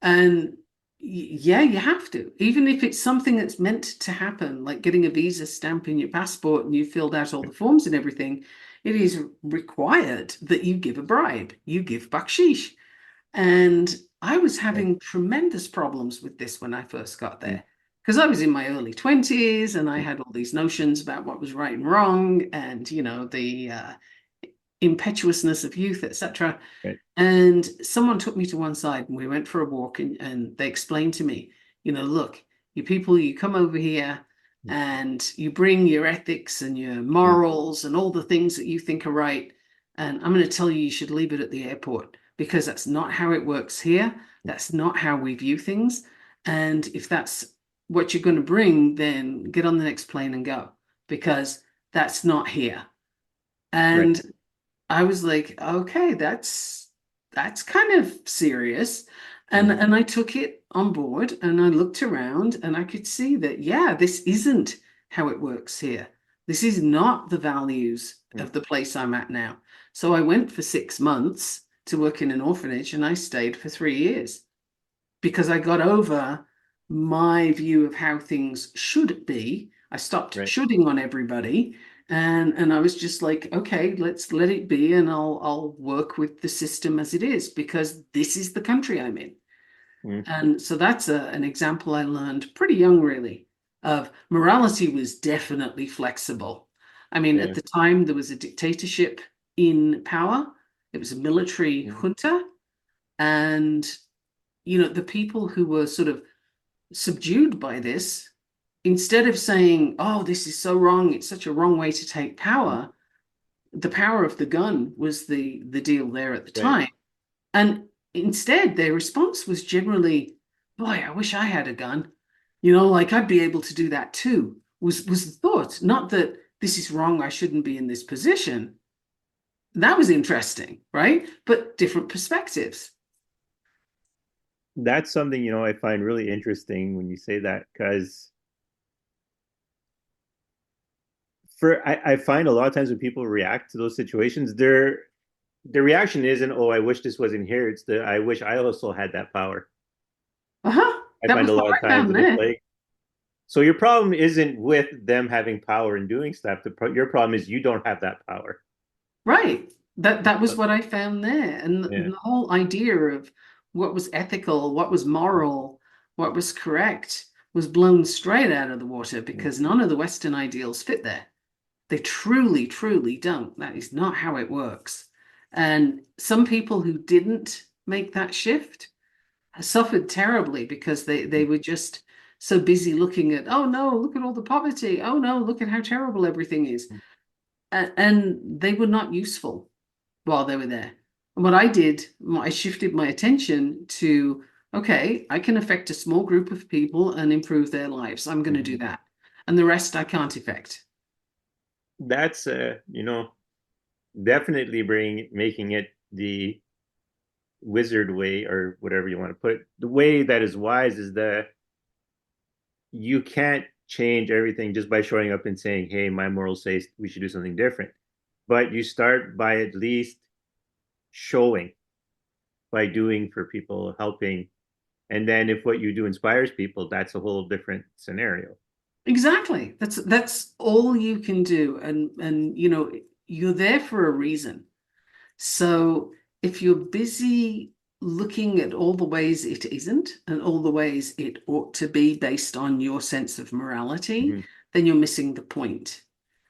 And yeah, you have to. Even if it's something that's meant to happen, like getting a visa stamp in your passport and you filled out all the forms and everything, it is required that you give a bribe. You give bakshish. And I was Right. having tremendous problems with this when I first got Mm. there. because I was in my early 20s and I had all these notions about what was right and wrong and, the impetuousness of youth, etc. Right. And someone took me to one side and we went for a walk and they explained to me, look, you people, you come over here and you bring your ethics and your Mm. morals and all the things that you think are right. And I'm going to tell you, you should leave it at the airport because that's not how it works here. That's not how we view things. And if that's what you're going to bring, then get on the next plane and go because that's not here. Right. And I was like, okay, that's kind of serious. And Mm. and I took it on board and I looked around and I could see that, yeah, this isn't how it works here. This is not the values Mm. of the place I'm at now. So I went for 6 months to work in an orphanage and I stayed for 3 years because I got over my view of how things should be. I stopped Right. shooting on everybody and I was just like, okay, let's let it be and I'll work with the system as it is because this is the country I'm in. Mm. And so that's an example I learned pretty young, really, of morality was definitely flexible. I mean, at Yeah. the time, there was a dictatorship in power, it was a military Mm. junta. And, the people who were sort of subdued by this, instead of saying, oh, this is so wrong, it's such a wrong way to take Mm. power, the power of the gun was the deal there at the Right. time. And instead, their response was generally, boy, I wish I had a gun. Like I'd be able to do that too, was the thought. Not that this is wrong, I shouldn't be in this position. That was interesting, right? But different perspectives. That's something, I find really interesting when you say that, because I find a lot of times when people react to those situations, their reaction isn't, oh, I wish this wasn't here. It's the, I wish I also had that power. Uh-huh. I That find was a what lot of I times, found and it's there. like, so your problem isn't with them having power and doing stuff. Your problem is you don't have that power. Right. That was what I found there. And Yeah. the whole idea of what was ethical, what was moral, what was correct was blown straight out of the water Mm. because none of the Western ideals fit there. They truly, truly don't. That is not how it works. And some people who didn't make that shift suffered terribly because they were just so busy looking at, oh no, look at all the poverty. Oh no, look at how terrible everything is. And they were not useful while they were there. And what I did, I shifted my attention to, okay, I can affect a small group of people and improve their lives. I'm going to do Mhm. that. And the rest I can't affect. That's definitely making it the wizard way, or whatever you want to put it. The way that is wise is that you can't change everything just by showing up and saying, hey, my morals say we should do something different. But you start by at least showing, by doing for people, helping. And then if what you do inspires people, that's a whole different scenario. Exactly. That's all you can do. And you're there for a reason. So if you're busy looking at all the ways it isn't and all the ways it ought to be based on your sense of morality, Mm-hmm. then you're missing the point.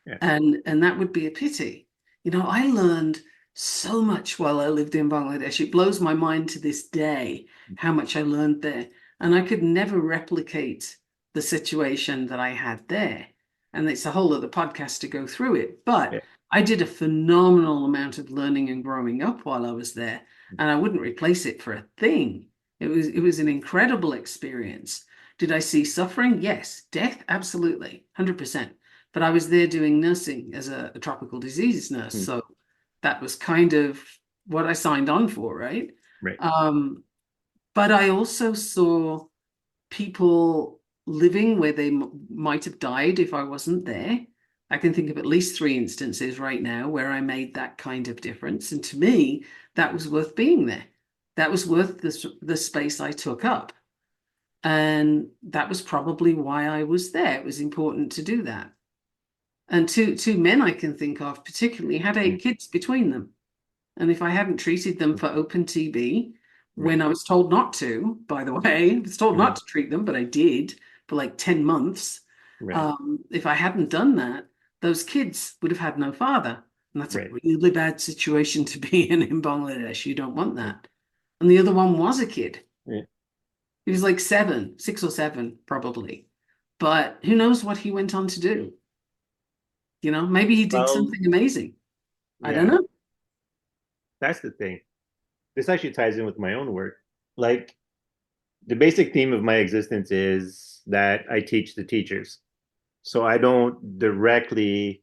Yeah. And that would be a pity. I learned so much while I lived in Bangladesh. It blows my mind to this day how much I learned there. And I could never replicate the situation that I had there. And it's a whole other podcast to go through it. But Yeah. I did a phenomenal amount of learning and growing up while I was there, and I wouldn't replace it for a thing. It was an incredible experience. Did I see suffering? Yes. Death? Absolutely. 100%. But I was there doing nursing as a tropical disease nurse. Mm-hmm. So that was kind of what I signed on for, right? Right. Um, but I also saw people living where they might have died if I wasn't there. I can think of at least 3 instances right now where I made that kind of difference. And to me, that was worth being there. That was worth the space I took up. And that was probably why I was there. It was important to do that. And two men I can think of particularly had Mm-hmm. 8 kids between them. And if I hadn't treated them for open TB, Right. when I was told not to, by the way, I was told Mm-hmm. not to treat them, but I did for like 10 months. Right. If I hadn't done that, those kids would have had no father. And that's a Right. really bad situation to be in Bangladesh. You don't want Yeah. that. And the other one was a kid. Yeah. He was like 7, 6 or 7, probably. But who knows what he went on to do? Maybe he did Well, something amazing. I don't yeah, know. that's the thing. This actually ties in with my own work. Like the basic theme of my existence is that I teach the teachers. So I don't directly,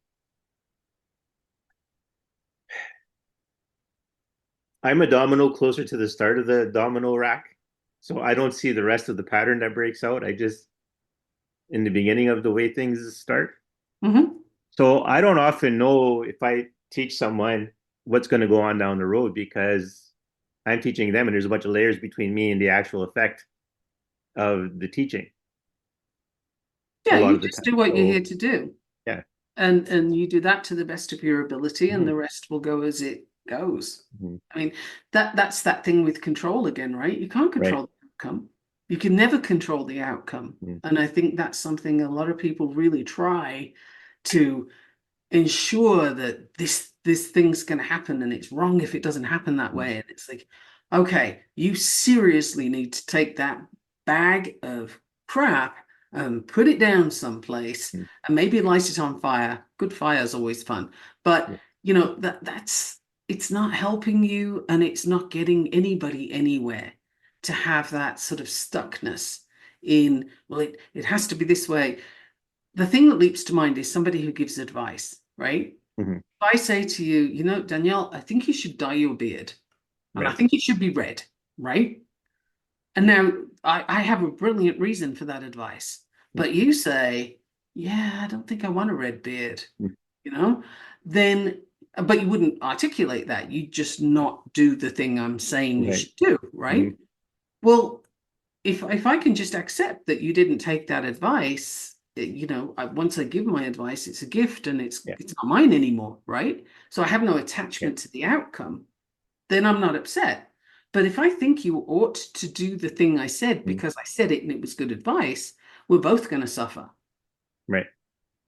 I'm a domino closer to the start of the domino rack. So I don't see the rest of the pattern that breaks out. I just, in the beginning of the way things start. Hmm. So I don't often know if I teach someone what's going to go on down the road because I'm teaching them and there's a bunch of layers between me and the actual effect of the teaching a Yeah, lot you of the just time. do what you're So here to do. yeah. And you do that to the best of your ability, and Mhm. the rest will go as it goes. Mhm. I mean, that's that thing with control again, right? You can't Right. control the outcome. You can never control the outcome. Mhm. And I think that's something a lot of people really try to ensure that this thing's going to happen, and it's wrong if it doesn't happen that Mhm. way. And it's like, okay, you seriously need to take that bag of crap and put it down someplace Mhm. and maybe light it on fire. Good fire is always fun, but Yeah. that's it's not helping you, and it's not getting anybody anywhere to have that sort of stuckness in, well, it has to be this way. The thing that leaps to mind is somebody who gives advice, right? Mhm. If I say to you, Danielle, I think you should dye your beard, and I Right. think it should be red, right? And now I have a brilliant reason for that advice. Mhm. But you say, yeah, I don't think I want a red beard, Mhm. you know? Then, but you wouldn't articulate that. You just not do the thing I'm saying you Right. should do, right? Mhm. Well, if I can just accept that you didn't take that advice, once I give my advice, it's a gift and it's Yeah. it's not mine anymore, right? So I have no Yeah. attachment to the outcome, then I'm not upset. But if I think you ought to do the thing I said Mhm. because I said it and it was good advice, we're both going to suffer. Right.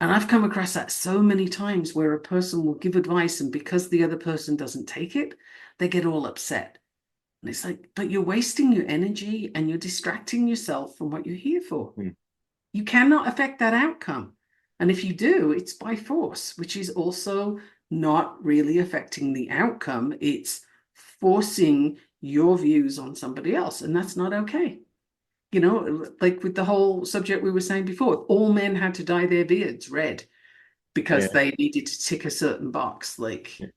And I've come across that so many times where a person will give advice, and because the other person doesn't take it, they get all upset. And it's like, but you're wasting your energy and you're distracting yourself from what you're here for. Mhm. You cannot affect that outcome. And if you do, it's by force, which is also not really affecting the outcome. It's forcing your views on somebody else. And that's not okay. Like with the whole subject we were saying before, all men had to dye their beards red because Yeah. they needed to tick a certain box. Like, Yeah.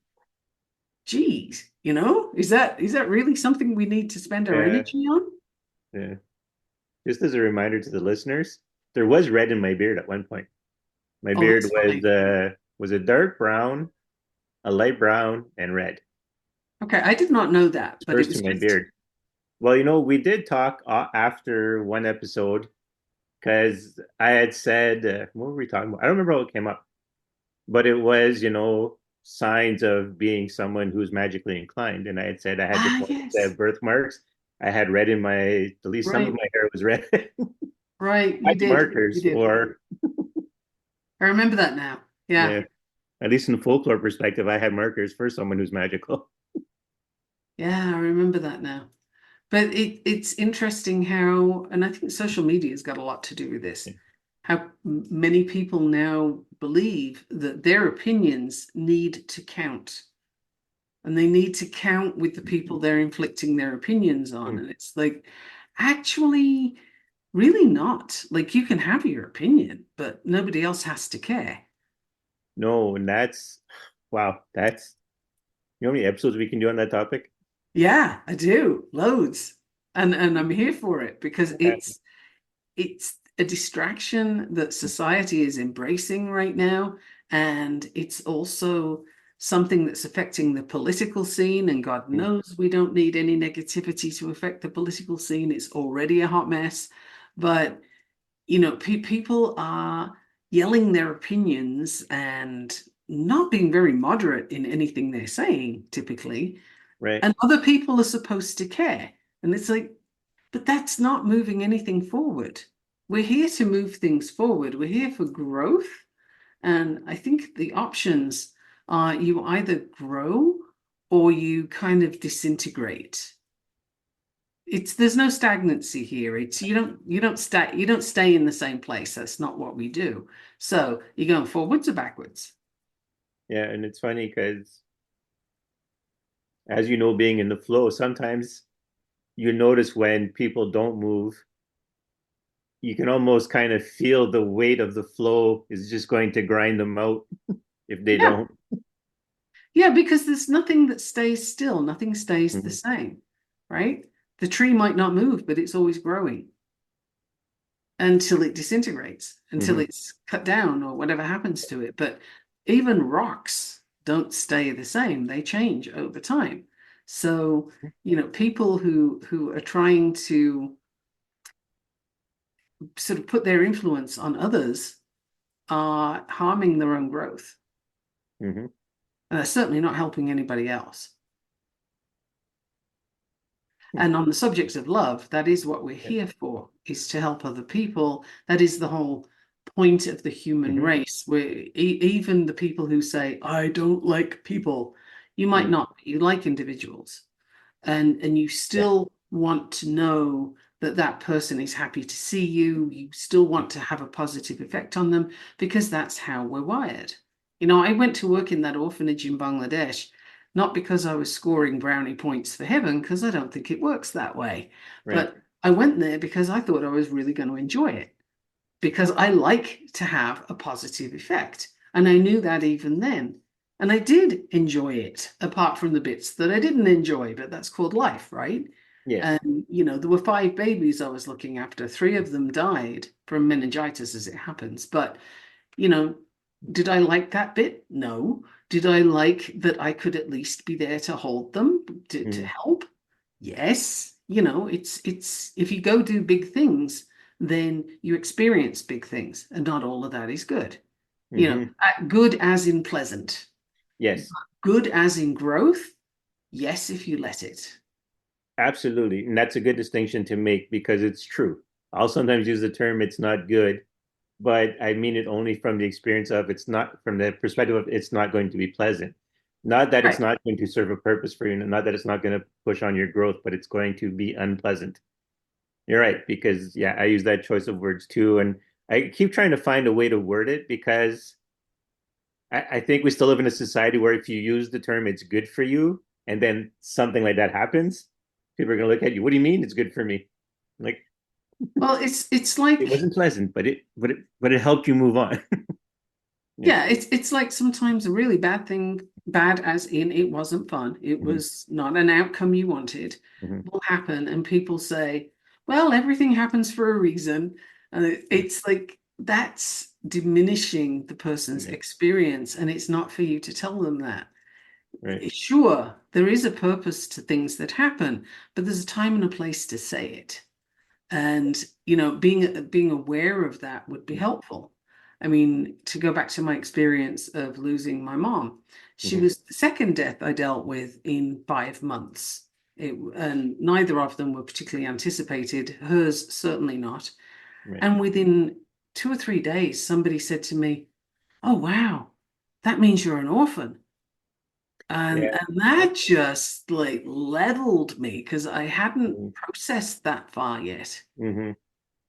geez, is that really something we need to spend our Yeah. energy on? Yeah. Just as a reminder to the listeners, there was red in my beard at one point. My Oh, beard that's fine. was a dark brown, a light brown, and red. Okay, I did not know that, but it First was to my just beard. Well, we did talk after one episode because I had said, what were we talking about? I don't remember how it came up, but it was, signs of being someone who's magically inclined. And I had said I had this ah, one set yes. of birthmarks. I had red in at least some of Right, my hair was red. right. I You did. You markers, did. or I remember that now. Yeah. yeah, at least in the folklore perspective, I had markers for someone who's magical. Yeah, I remember that now. But it's interesting how, and I think social media has got a lot to do with this, how many people now believe that their opinions need to count, and they need to count with the people they're inflicting their opinions on. And it's like, actually, really not. Like, you can have your opinion, but nobody else has to care. No, and that's wow. That's how many episodes we can do on that topic? Yeah, I do. Loads. And I'm here for it because Yeah. it's a distraction that society is embracing right now. And it's also something that's affecting the political scene. And God knows we don't need any negativity to affect the political scene. It's already a hot mess. But, people are yelling their opinions and not being very moderate in anything they're saying, typically. Right. And other people are supposed to care. And it's like, but that's not moving anything forward. we're here to move things forward. We're here for growth. And I think the options are you either grow or you kind of disintegrate. It's there's no stagnancy here. It's you don't stay in the same place. That's not what we do. So you're going forwards or backwards. Yeah, and it's funny because, as you know, being in the flow, sometimes you notice when people don't move, you can almost kind of feel the weight of the flow is just going to grind them out if they Yeah. don't. Yeah, because there's nothing that stays still, nothing stays the Mhm. same, right? The tree might not move, but it's always growing until it disintegrates, until Mhm. it's cut down or whatever happens to it. But even rocks don't stay the same, they change over time. So, people who are trying to sort of put their influence on others are harming their own growth. Mhm. And they're certainly not helping anybody else. And on the subject of love, that is what we're Yeah. here for, is to help other people. That is the whole point of the human Mhm. race. Where even the people who say, I don't like people, you might Mhm. not, but you like individuals. And you Yeah. still want to know that that person is happy to see you. You still want to have a positive effect on them because that's how we're wired. I went to work in that orphanage in Bangladesh, not because I was scoring brownie points for heaven, because I don't think it works that way. Right. But I went there because I thought I was really going to enjoy it, because I like to have a positive effect. And I knew that even then. And I did enjoy it, apart from the bits that I didn't enjoy, but that's called life, right? Yes. And, there were 5 babies I was looking after. 3 of them died from meningitis, as it happens. But, you know, did I like that bit? No. Did I like that I could at least be there to hold them, to Mhm. help? Yes. It's if you go do big things, then you experience big things, and not all of that is good. Mhm. Good as in pleasant, Yes. good as in growth. Yes, if you let it. Absolutely. And that's a good distinction to make because it's true. I'll sometimes use the term it's not good, but I mean it only from the experience of it's not from the perspective of it's not going to be pleasant. Not that it's Right. not going to serve a purpose for you, not that it's not going to push on your growth, but it's going to be unpleasant. You're right, because yeah, I use that choice of words too. And I keep trying to find a way to word it because I think we still live in a society where if you use the term it's good for you and then something like that happens, people are going to look at you. What do you mean it's good for me? Like Well, it's it like wasn't pleasant, but it helped you move on. Yeah. yeah, it's like sometimes a really bad thing, bad as in it wasn't fun, it Mhm. was not an outcome you wanted, Mhm. will happen, and people say, well, everything happens for a reason. And Mhm. it's like that's diminishing the person's Yeah. experience, and it's not for you to tell them that. Right. Sure, there is a purpose to things that happen, but there's a time and a place to say it. And being aware of that would be helpful. I mean, to go back to my experience of losing my mom, she Mhm. was the second death I dealt with in 5 months. And neither of them were particularly anticipated, hers certainly not. Right. And within 2 or 3 days somebody said to me, oh wow, that means you're an orphan. and Yeah. and that just like leveled me, because I hadn't Mhm. processed that far yet. Mhm.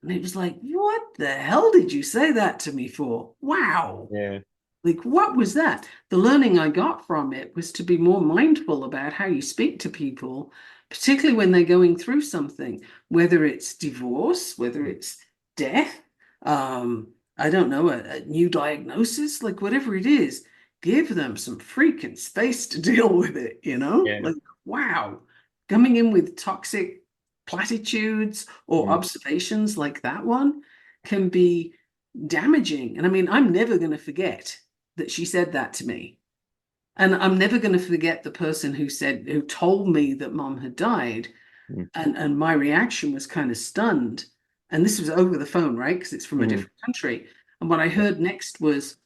And it was like, what the hell did you say that to me for? Wow. Yeah. Like, what was that? The learning I got from it was to be more mindful about how you speak to people, particularly when they're going through something, whether it's divorce, whether Mhm. it's death, I don't know, a new diagnosis, like whatever it is, give them some freaking space to deal with it, Yeah. Like, wow. Coming in with toxic platitudes or Mhm. observations like that one can be damaging. And I mean, I'm never going to forget that she said that to me. And I'm never going to forget the person who told me that mom had died. Mhm. And my reaction was kind of stunned. And this was over the phone, right? Because it's from a Mhm. different country. And what I heard next was,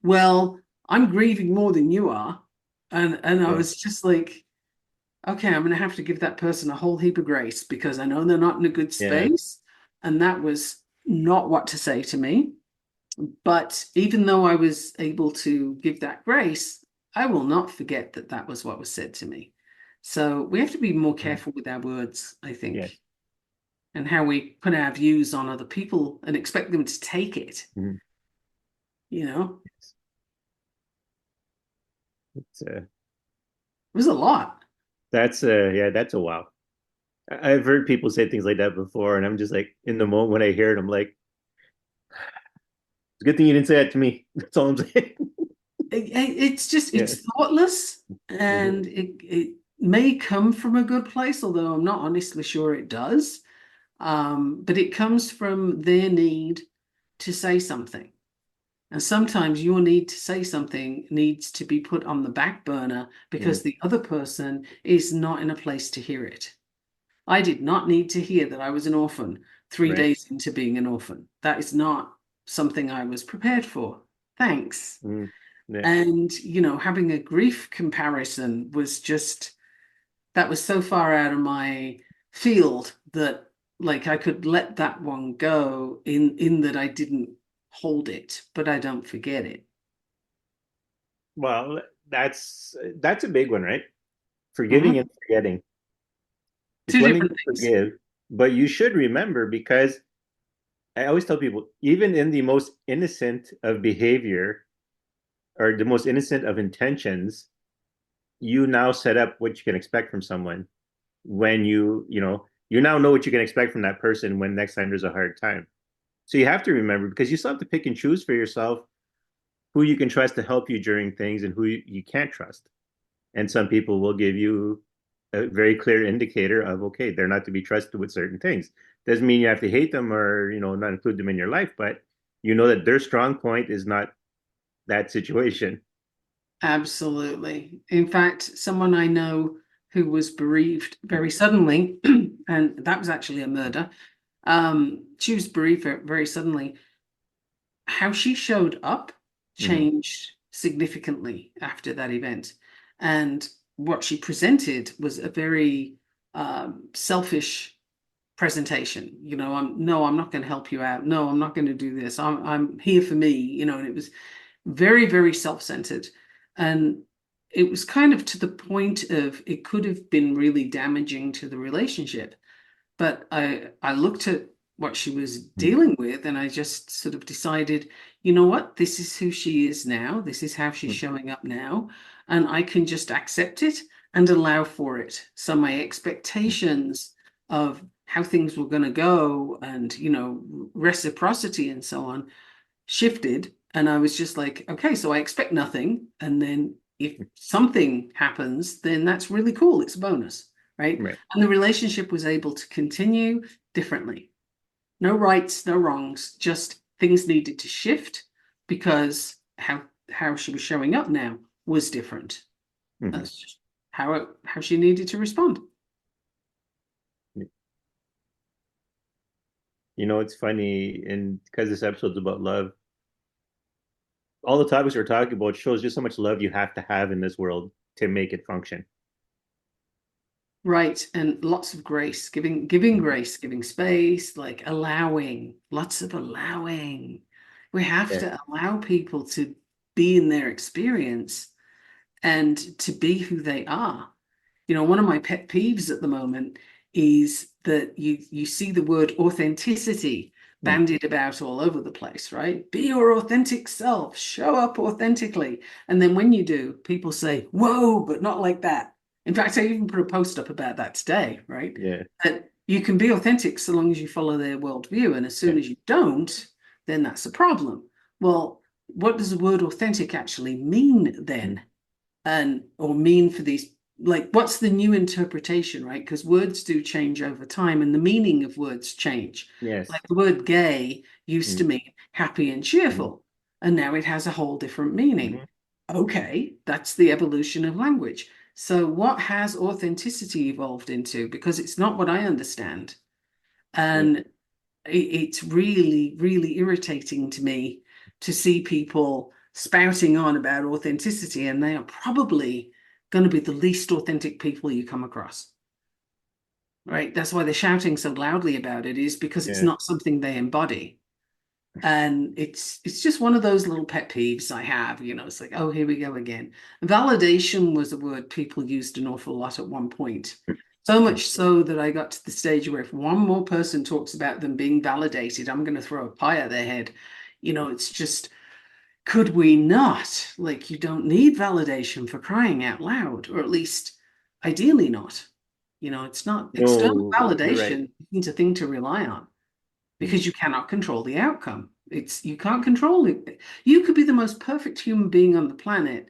well, I'm grieving more than you are. And I Yeah. was just like, okay, I'm going to have to give that person a whole heap of grace because I know they're not in a good Yeah. space. And that was not what to say to me. But even though I was able to give that grace, I will not forget that that was what was said to me. So we have to be more Mhm. careful with our words, I think, Yes. and how we put our views on other people and expect them to take it, Mhm. you know? Yes. It's It was a lot. that's yeah, that's a wow. I've heard people say things like that before, and I'm just like, in the moment when I hear it, I'm like, it's a good thing you didn't say that to me. That's all I'm saying. It's just, Yeah. it's thoughtless, Mhm. and it may come from a good place, although I'm not honestly sure it does. But it comes from their need to say something. And sometimes your need to say something needs to be put on the back burner Mhm. because the other person is not in a place to hear it. I did not need to hear that I was an orphan three Right. days into being an orphan. That is not something I was prepared for. Thanks. Mhm. Yeah. And, having a grief comparison was just, that was so far out of my field that like I could let that one go in that I didn't hold it, but I don't forget it. Well, that's a big one, right? Forgiving Mhm. and forgetting. It's Two one thing different to things. forgive, but you should remember because I always tell people, even in the most innocent of behavior or the most innocent of intentions, you now set up what you can expect from someone when you now know what you can expect from that person when next time there's a hard time. So you have to remember because you still have to pick and choose for yourself who you can trust to help you during things and who you can't trust. And some people will give you a very clear indicator of, okay, they're not to be trusted with certain things. Doesn't mean you have to hate them or not include them in your life, but you know that their strong point is not that situation. Absolutely. In fact, someone I know who was bereaved very suddenly, and that was actually a murder. She was bereaved very suddenly. How she showed up Mm-hmm. changed significantly after that event. And what she presented was a very selfish presentation. I'm not going to help you out. No, I'm not going to do this. I'm here for me, and it was very, very self-centered. And it was kind of to the point of it could have been really damaging to the relationship. But I looked at what she was dealing with, and I just sort of decided, you know what, this is who she is now. This is how she's showing up now, and I can just accept it and allow for it. So my expectations of how things were going to go, and reciprocity and so on, shifted. And I was just like, okay, so I expect nothing, and then if something happens, then that's really cool. It's a bonus, right? Right. And the relationship was able to continue differently. No rights, no wrongs, just things needed to shift because how she was showing up now was different. Mm-hmm. That's just how she needed to respond. It's funny, and because this episode's about love, all the topics we're talking about shows just how much love you have to have in this world to make it function. Right, and lots of grace, giving grace, giving space, like allowing, lots of allowing. We have Yeah. to allow people to be in their experience and to be who they are. One of my pet peeves at the moment is that you see the word authenticity Mm. bandied about all over the place, right? Be your authentic self, show up authentically. And then when you do, people say, whoa, but not like that. In fact, I even put a post up about that today, right? Yeah. That you can be authentic so long as you follow their worldview. And as soon Yeah. as you don't, then that's a problem. Well, what does the word authentic actually mean Mm. then? And or mean for these, like, what's the new interpretation, right? Because words do change over time and the meaning of words change. Yes. Like the word gay used Mm. to mean happy and Mm. cheerful, and now it has a whole different meaning. Mm-hmm. Okay, that's the evolution of language. So what has authenticity evolved into? Because it's not what I understand. Yeah. And it's really, really irritating to me to see people spouting on about authenticity, and they are probably going to be the least authentic people you come across. right? That's why they're shouting so loudly about it, is because it's Yeah. not something they embody. And it's just one of those little pet peeves I have, it's like, oh, here we go again. Validation was a word people used an awful lot at one point. So much so that I got to the stage where if one more person talks about them being validated, I'm going to throw a pie at their head. It's just, could we not? Like, you don't need validation for crying out loud, or at least ideally not. It's not external No, you're right. validation isn't a thing to rely on Mm. because you cannot control the outcome. You can't control it. You could be the most perfect human being on the planet,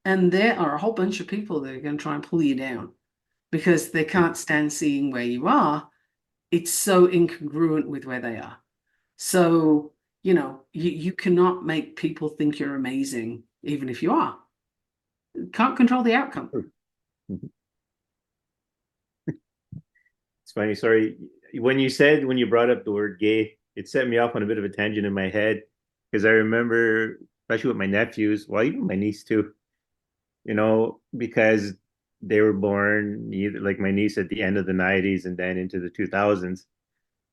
and there are a whole bunch of people that are going to try and pull you down because they can't stand seeing where you are. It's so incongruent with where they are. So, you cannot make people think you're amazing, even if you are. Can't control the outcome. Mhm. It's funny. Sorry. When you brought up the word gay, it set me off on a bit of a tangent in my head because I remember, especially with my nephews, well, even my niece too, because they were born either like my niece at the end of the 90s and then into the 2000s.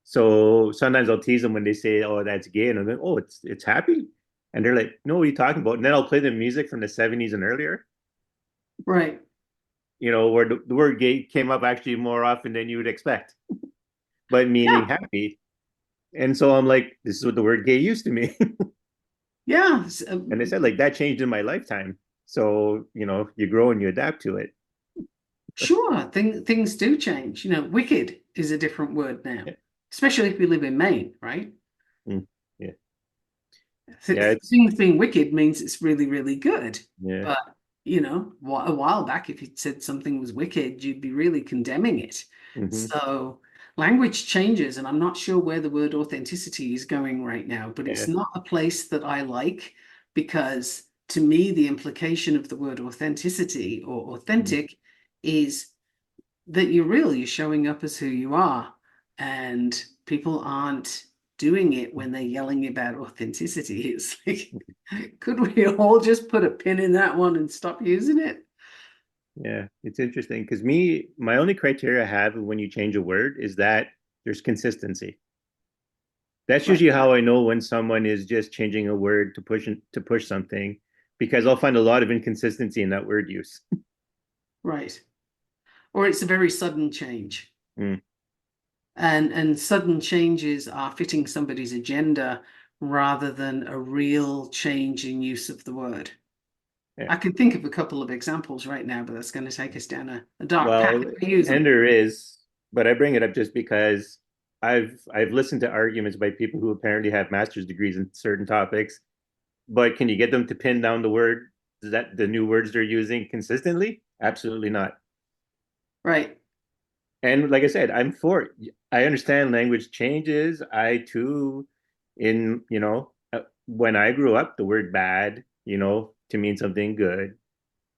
So sometimes I'll tease them when they say, "Oh, that's gay," and I'm like, "Oh, it's happy," and they're like, "No, what are you talking about?" And then I'll play them music from the 70s and earlier, Right. where the word gay came up actually more often than you would expect, but meaning Yeah. happy. And so I'm like, "This is what the word gay used to mean," Yeah. and they said like that changed in my lifetime. So you grow and you adapt to it. Sure. Things do change. Wicked is a different word now, Yeah, especially if we live in Maine, right? mm, yeah, yeah. It's Things being wicked means it's really, really good. yeah, But, a while back, if you said something was wicked, you'd be really condemning it. hmm So language changes, and I'm not sure where the word authenticity is going right now, but it's yeah, not a place that I like because to me, the implication of the word authenticity or mm, authentic is that you're real, you're showing up as who you are. And people aren't doing it when they're yelling about authenticity. It's like, could we all just put a pin in that one and stop using it? yeah. It's interesting because my only criteria I have when you change a word is that there's consistency. That's Right, usually how I know when someone is just changing a word to push something, because I'll find a lot of inconsistency in that word use. right. Or it's a very sudden change. Mm, And sudden changes are fitting somebody's agenda rather than a real change in use of the word. yeah. I can think of a couple of examples right now, but that's going to take us down a dark path Well, if we use and them. there is, but I bring it up just because I've listened to arguments by people who apparently have master's degrees in certain topics, but can you get them to pin down the word that the new words they're using consistently? Absolutely not. Right. And like I said, I'm for it. I understand language changes. I too, when I grew up, the word bad, to mean something good,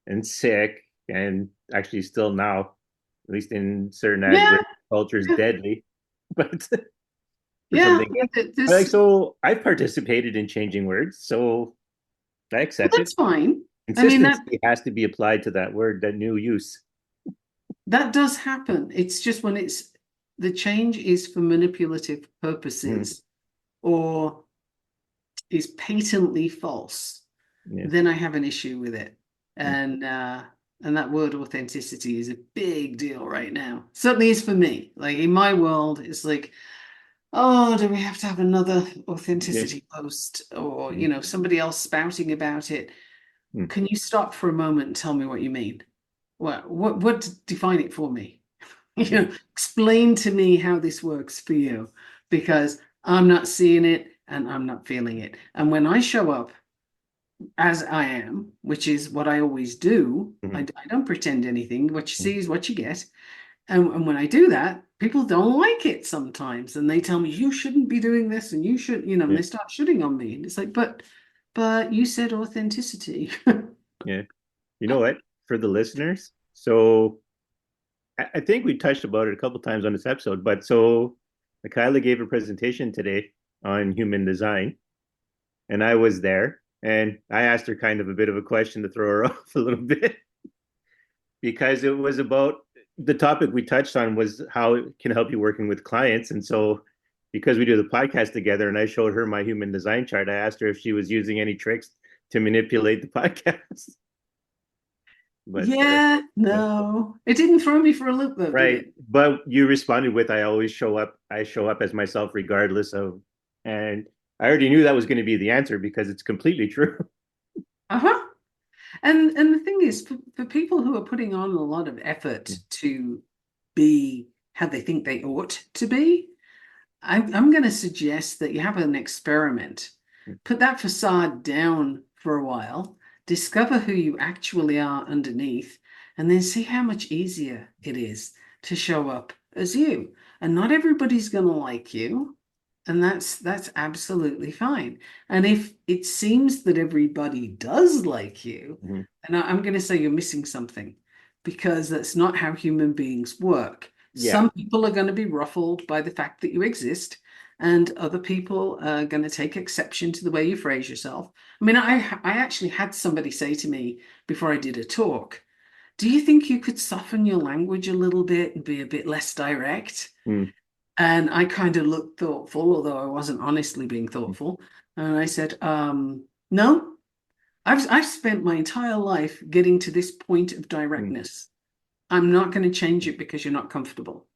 and sick, and actually still now, at least in certain Yeah. cultures, Yeah. deadly, but for Yeah. something good. Like, This, so I've participated in changing words, so I well, accept it. that's fine. I mean, Consistency has to be applied to that word, that new use. that does happen. It's just when the change is for manipulative Mm, purposes or is patently false, yeah. then I have an issue with it. Mm, And that word authenticity is a big deal right now. Certainly is for me. Like in my world, it's like, oh, do we have to have another yeah. authenticity post or, Mm, somebody else spouting about it? mm, Can you stop for a moment and tell me what you mean? What define it for me? yeah. Explain to me how this works for you because I'm not seeing it and I'm not feeling it. And when I show up as I am, which is what I always do, I, Mhm. I don't pretend anything. What you Mhm. see is what you get. And when I do that, people don't like it sometimes. And they tell me, you shouldn't be doing this and you should, and Yeah. they start shooting on me. And it's like, but you said authenticity. Yeah. You know what? For the listeners, so I think we touched about it a couple times on this episode, but so Michaela gave a presentation today on human design, and I was there, and I asked her kind of a bit of a question to throw her off a little bit because it was about, the topic we touched on was how it can help you working with clients. And so, because we do the podcast together and I showed her my human design chart, I asked her if she was using any tricks to manipulate the podcast. But Yeah, yeah, no. It didn't throw me for a loop though, did right. it? But you responded with, I always show up. I show up as myself regardless of, and I already knew that was going to be the answer because it's completely true. Uh-huh. And the thing is, for people who are putting on a lot of effort to be how they think they ought to be, I'm going to suggest that you have an experiment. Put that facade down for a while, discover who you actually are underneath, and then see how much easier it is to show up as you. And not everybody's going to like you, and that's absolutely fine. And if it seems that everybody does like you, Mm-hmm. and I'm going to say you're missing something because that's not how human beings work. Yeah. Some people are going to be ruffled by the fact that you exist, and other people are going to take exception to the way you phrase yourself. I mean, I actually had somebody say to me before I did a talk, "Do you think you could soften your language a little bit and be a bit less direct?" Mm-hmm. And I kind of looked thoughtful, although I wasn't honestly being thoughtful. And I said, no, I've spent my entire life getting to this point of directness. I'm not going to change it because you're not comfortable.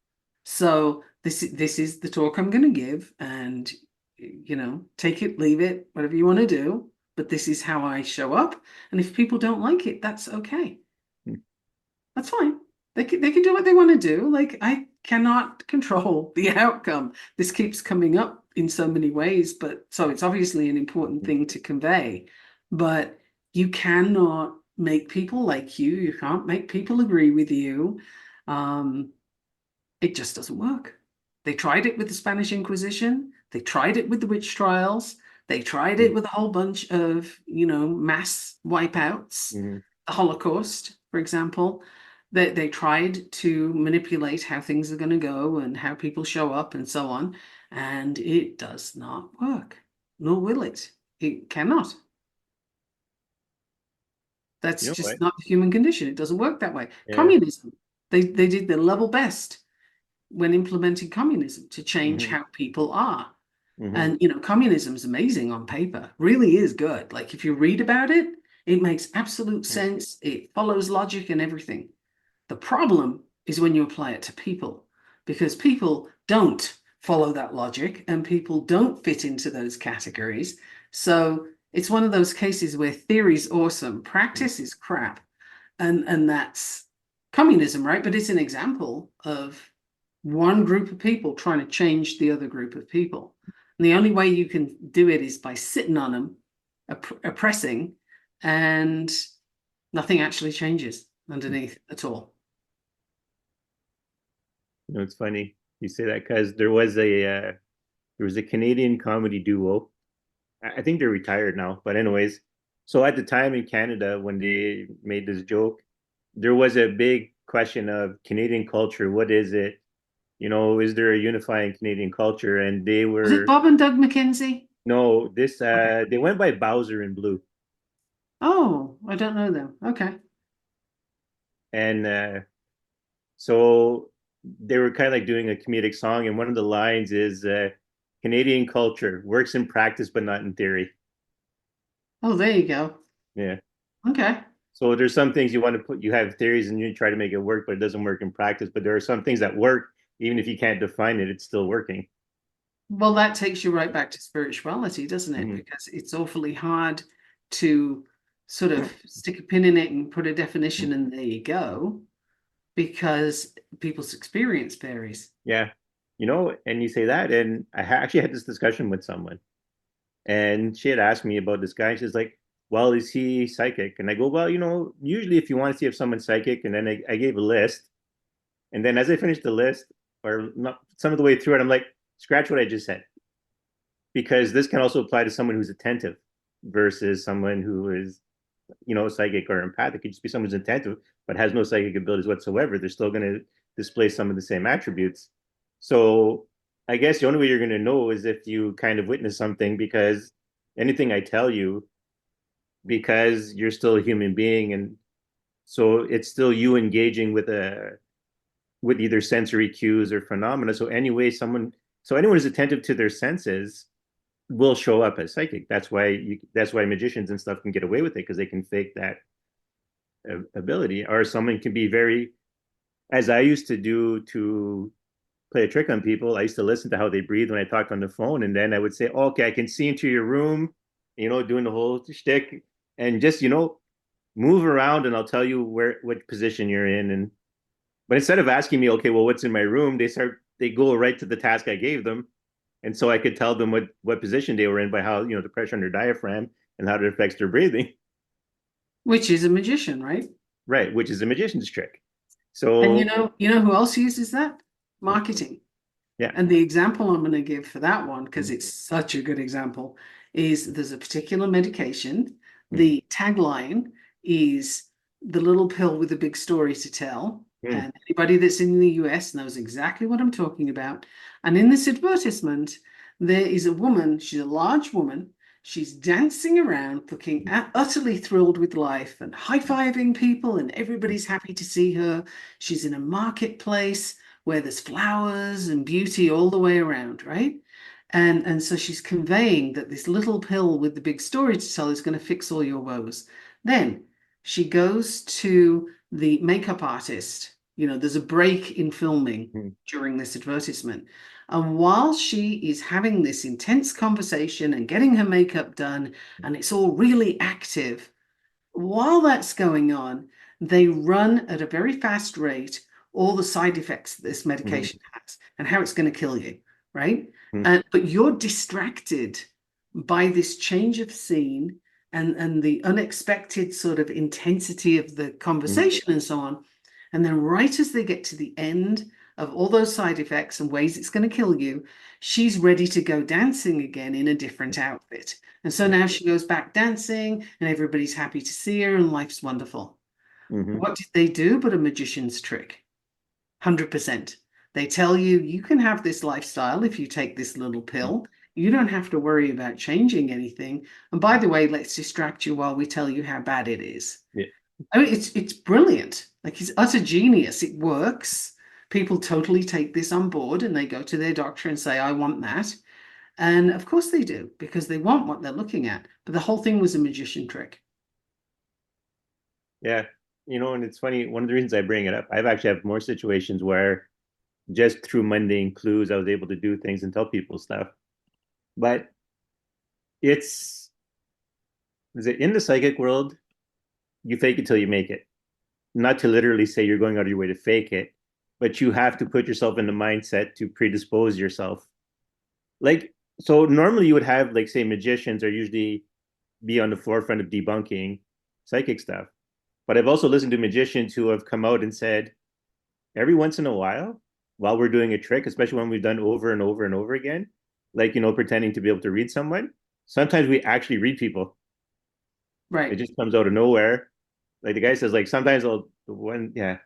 So this is the talk I'm going to give, and take it, leave it, whatever you want to do. But this is how I show up, and if people don't like it, that's okay. That's fine. They can do what they want to do. Like I cannot control the outcome. This keeps coming up in so many ways, but so it's obviously an important thing to convey. But you cannot make people like you. You can't make people agree with you. Um, it just doesn't work. They tried it with the Spanish Inquisition. They tried it with the witch trials. They tried it with a whole bunch of, mass wipeouts, Mm-hmm. the Holocaust, for example. They tried to manipulate how things are going to go and how people show up and so on. And it does not work, nor will it. It cannot. You That's know what? just not the human condition. It doesn't work that way. Yeah. Communism, they did their level best when implementing communism to change Mm-hmm. how people are. Mm-hmm. And communism is amazing on paper, really is good. Like if you read about it, it makes absolute sense. It follows logic and everything. The problem is when you apply it to people, because people don't follow that logic and people don't fit into those categories. So it's one of those cases where theory's awesome, practice is crap. And that's communism, right? But it's an example of one group of people trying to change the other group of people. And the only way you can do it is by sitting on them, oppressing, and nothing actually changes underneath at all. You know, it's funny you say that because there was a Canadian comedy duo. I think they're retired now, but anyways, so at the time in Canada when they made this joke, there was a big question of Canadian culture. What is it? Is there a unifying Canadian culture? And they Was it were Bob and Doug McKenzie? no, this Okay. they went by Bowser and Blue, Oh, I don't know them. Okay. and so they were kind of like doing a comedic song, and one of the lines is Canadian culture works in practice but not in theory. Oh, there you go. Yeah. Okay. So there's some things you want to put, you have theories and you try to make it work, but it doesn't work in practice. But there are some things that work, even if you can't define it, it's still working. Well, that takes you right back to spirituality, doesn't it? Mm-hmm. Because it's awfully hard to sort of stick a pin in it and put a definition, and there you go, because people's experience varies. Yeah. And you say that, and actually had this discussion with someone, and she had asked me about this guy. And she's like, well, is he psychic? And I go, well, usually if you want to see if someone's psychic, and then I gave a list. And then as I finished the list, or not, some of the way through it, I'm like, scratch what I just said. Because this can also apply to someone who's attentive versus someone who is, psychic or empathic. It could just be someone who's attentive but has no psychic abilities whatsoever. They're still going to display some of the same attributes. So I guess the only way you're going to know is if you kind of witness something, because anything I tell you, because you're still a human being, and so it's still you engaging with with either sensory cues or phenomena. So anyone who's attentive to their senses will show up as psychic. That's why magicians and stuff can get away with it because they can fake that ability. Or someone can be very, as I used to do to play a trick on people. I used to listen to how they breathe when I talked on the phone, and then I would say, oh, "Okay, I can see into your room," doing the whole shtick, and just move around, and I'll tell you what position you're in. And but instead of asking me, "Okay, well, what's in my room?" they go right to the task I gave them, and so I could tell them what position they were in by how the pressure on their diaphragm and how it affects their breathing. Which is a magician, right? Right, which is a magician's trick. And So you know who else uses that? Marketing. yeah. And the example I'm going to give for that one, because it's such a good example, is there's a particular medication. Mm-hmm. The tagline is the little pill with a big story to tell. Mm-hmm. And anybody that's in the US knows exactly what I'm talking about. And in this advertisement, there is a woman, she's a large woman. She's dancing around, looking utterly thrilled with life and high-fiving people, and everybody's happy to see her. She's in a marketplace where there's flowers and beauty all the way around, right? And so she's conveying that this little pill with the big story to tell is going to fix all your woes. Then she goes to the makeup artist. There's a break in filming during this advertisement. And while she is having this intense conversation and getting her makeup done, and it's all really active, while that's going on, they run at a very fast rate all the side effects that this Mm-hmm. medication has and how it's going to kill you, right? Mm-hmm. But you're distracted by this change of scene and the unexpected sort of intensity of the conversation and so on. And then right as they get to the end of all those side effects and ways it's going to kill you, she's ready to go dancing again in a different outfit. And so now she goes back dancing and everybody's happy to see her and life's wonderful. Mm-hmm. What did they do but a magician's trick? 100%. They tell you you can have this lifestyle if you take this little pill. You don't have to worry about changing anything. And by the way, let's distract you while we tell you how bad it is. Yeah. I mean, it's brilliant. Like he's utter genius. It works. People totally take this on board and they go to their doctor and say, I want that. And of course they do, because they want what they're looking at. But the whole thing was a magician trick. Yeah. And it's funny, one of the reasons I bring it up, I've actually had more situations where just through mundane clues, I was able to do things and tell people stuff. But it's, is it in the psychic world, you fake it till you make it. Not to literally say you're going out of your way to fake it, but you have to put yourself in the mindset to predispose yourself. Like, so normally you would have, like, say, magicians are usually be on the forefront of debunking psychic stuff. But I've also listened to magicians who have come out and said, every once in a while we're doing a trick, especially when we've done over and over and over again, like, pretending to be able to read someone, sometimes we actually read people. It Right. just comes out of nowhere. Like the guy says, like, sometimes yeah, can't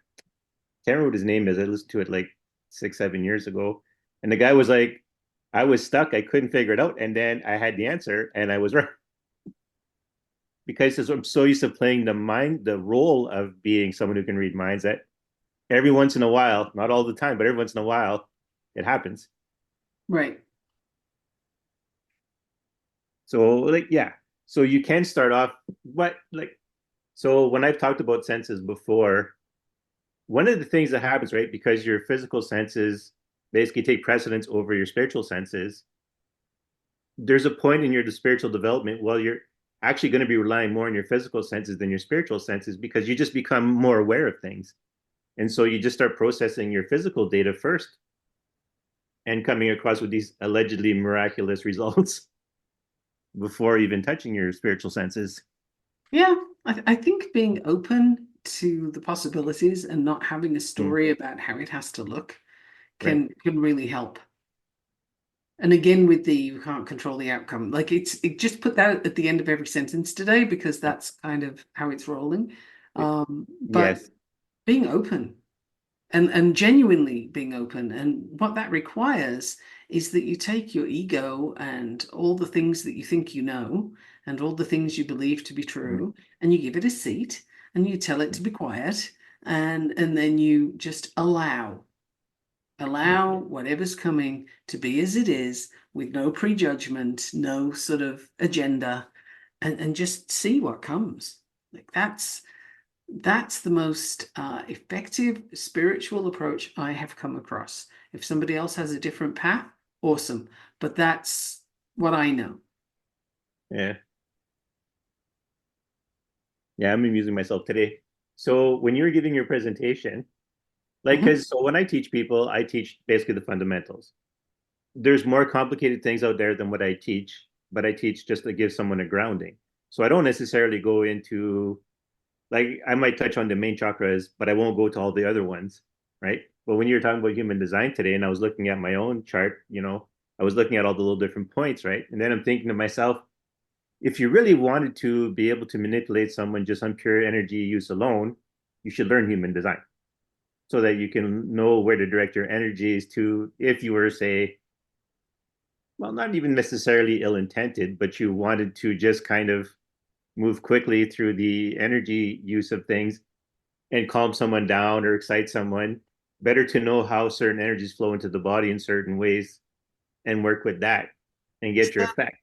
remember what his name is. I listened to it like 6, 7 years ago. And the guy was like, I was stuck. I couldn't figure it out. And then I had the answer and I was right. Because I'm so used to playing the role of being someone who can read minds that every once in a while, not all the time, but every once in a while, it happens. Right. So like, yeah. So you can start off so when I've talked about senses before, one of the things that happens, right, because your physical senses basically take precedence over your spiritual senses, there's a point in your spiritual development while you're actually going to be relying more on your physical senses than your spiritual senses because you just become more aware of things. And so you just start processing your physical data first and coming across with these allegedly miraculous results before even touching your spiritual senses. Yeah. I think being open to the possibilities and not having a Mm, story about how it has to look right. can really help. And again, with the you can't control the outcome. Like it just put that at the end of every sentence today because that's kind of how it's rolling. But Yes. being open and genuinely being open. And what that requires is that you take your ego and all the things that you think you know and all the things you believe to be Mm, true, and you give it a seat and you tell it to be quiet and then you just allow Okay. whatever's coming to be as it is, with no prejudgment, no sort of agenda, and just see what comes. Like that's the most effective spiritual approach I have come across. If somebody else has a different path, awesome. But that's what I know. Yeah. Yeah, I'm amusing myself today. So when you were giving your presentation, like, Mhm. because so when I teach people, I teach basically the fundamentals. There's more complicated things out there than what I teach, but I teach just to give someone a grounding. So I don't necessarily go into, like, I might touch on the main chakras, but I won't go to all the other ones, right? But when you were talking about human design today, and I was looking at my own chart, I was looking at all the little different points, right? And then I'm thinking to myself, if you really wanted to be able to manipulate someone just on pure energy use alone, you should learn human design so that you can know where to direct your energies to if you were, say, well, not even necessarily ill-intended, but you wanted to just kind of move quickly through the energy use of things and calm someone down or excite someone. Better to know how certain energies flow into the body in certain ways and work with that and get your effect.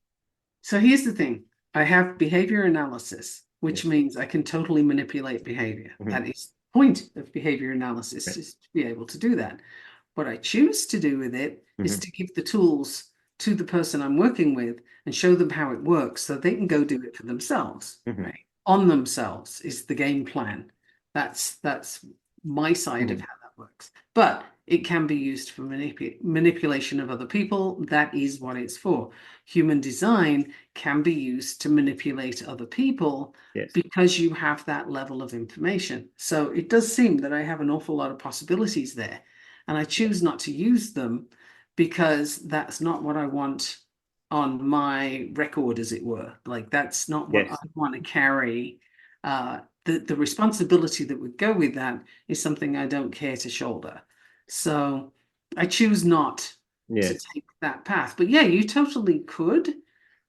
So here's the thing. I have behavior analysis, which Yes. means I can totally manipulate behavior. Mm-hmm. That is the point of behavior analysis, Right. is to be able to do that. What I choose to do with it is Mm-hmm. to give the tools to the person I'm working with and show them how it works so they can go do it for themselves, Mm-hmm. right? On themselves is the game plan. That's my side of Mm-hmm. how that works. But it can be used for manipulation of other people. That is what it's for. Human design can be used to manipulate other people Yes. because you have that level of information. So it does seem that I have an awful lot of possibilities there. And I choose not to use them because that's not what I want on my record, as it were. Like that's not what I Yes. want to carry. The responsibility that would go with that is something I don't care to shoulder. So I choose not to Yes. take that path. But yeah, you totally could.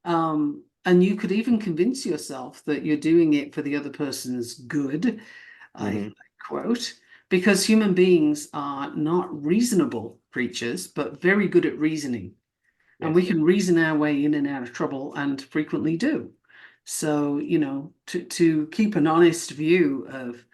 And you could even convince yourself that you're doing it for the other person's good. I Mm-hmm. quote, because human beings are not reasonable creatures, but very good at reasoning. And we Yes. can reason our way in and out of trouble and frequently do. So, to keep an honest view of,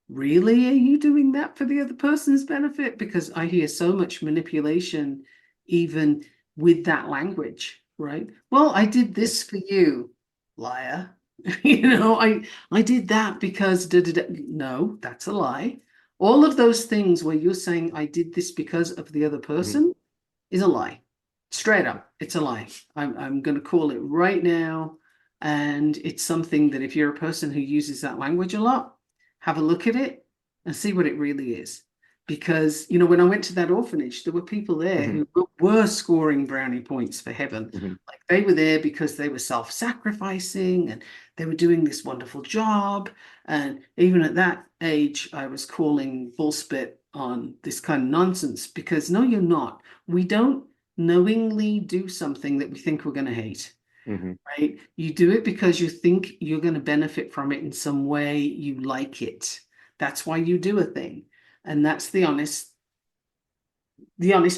really, are you doing that for the other person's benefit? Because I hear so much manipulation, even with that language, right? Well, I did Yes. this for you, liar. I did that because da, da, da. No, that's a lie. All of those things where you're saying I did this because of the other Mm-hmm. person is a lie. Straight up, it's a lie. I'm going to call it right now. And it's something that if you're a person who uses that language a lot, have a look at it and see what it really is. Because, when I went to that orphanage, there were people there Mm-hmm. who were scoring brownie points for heaven. Mm-hmm. Like they were there because they were self-sacrificing and they were doing this wonderful job. And even at that age, I was calling bullspit on this kind of nonsense because no, you're not. We don't knowingly do something that we think we're going to hate, Mm-hmm. right? You do it because you think you're going to benefit from it in some way. You like it. That's why you do a thing. And that's the honest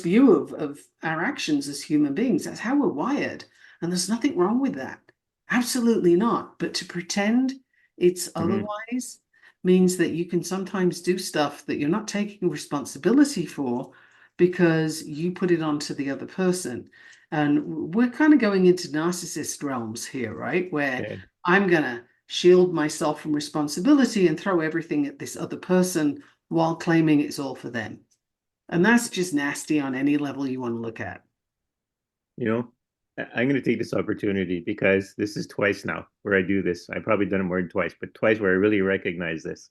view of our actions as human beings. That's how we're wired. And there's nothing wrong with that. Absolutely not. But to pretend it's Mm-hmm. otherwise means that you can sometimes do stuff that you're not taking responsibility for because you put it onto the other person. And we're kind of going into narcissist realms here, right? Where Yeah. I'm going to shield myself from responsibility and throw everything at this other person while claiming it's all for them. And that's just nasty on any level you want to look at. You know, I'm going to take this opportunity because this is twice now where I do this. I've probably done it more than twice, but twice where I really recognize this.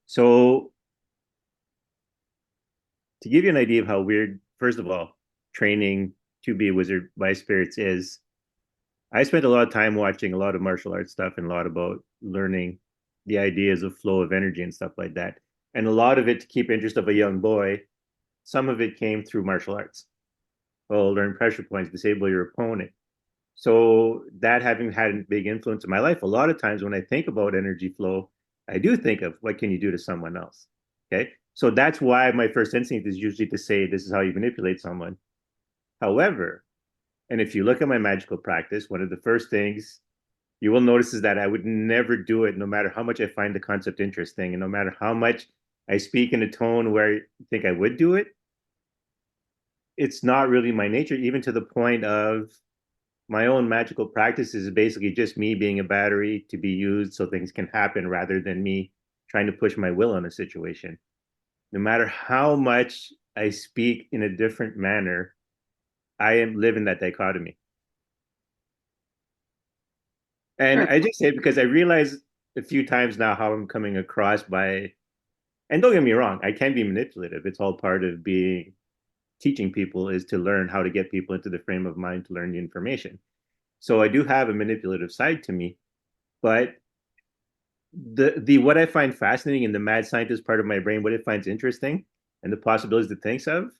So, to give you an idea of how weird, first of all, training to be a wizard by spirits is, I spent a lot of time watching a lot of martial arts stuff and a lot about learning the ideas of flow of energy and stuff like that. And a lot of it to keep interest of a young boy, some of it came through martial arts. Well, learn pressure points, disable your opponent. So that having had a big influence in my life, a lot of times when I think about energy flow, I do think of what can you do to someone else. Okay. So that's why my first instinct is usually to say this is how you manipulate someone. However, and if you look at my magical practice, one of the first things you will notice is that I would never do it, no matter how much I find the concept interesting, and no matter how much I speak in a tone where I think I would do it. It's not really my nature, even to the point of my own magical practice is basically just me being a battery to be used so things can happen rather than me trying to push my will on a situation. No matter how much I speak in a different manner, I am living that dichotomy. And Sure. I just say it because I realize a few times now how I'm coming across by, and don't get me wrong, I can be manipulative. It's all part of being teaching people is to learn how to get people into the frame of mind to learn the information. So I do have a manipulative side to me, but the what I find fascinating in the mad scientist part of my brain, what it finds interesting, and the possibilities it thinks of,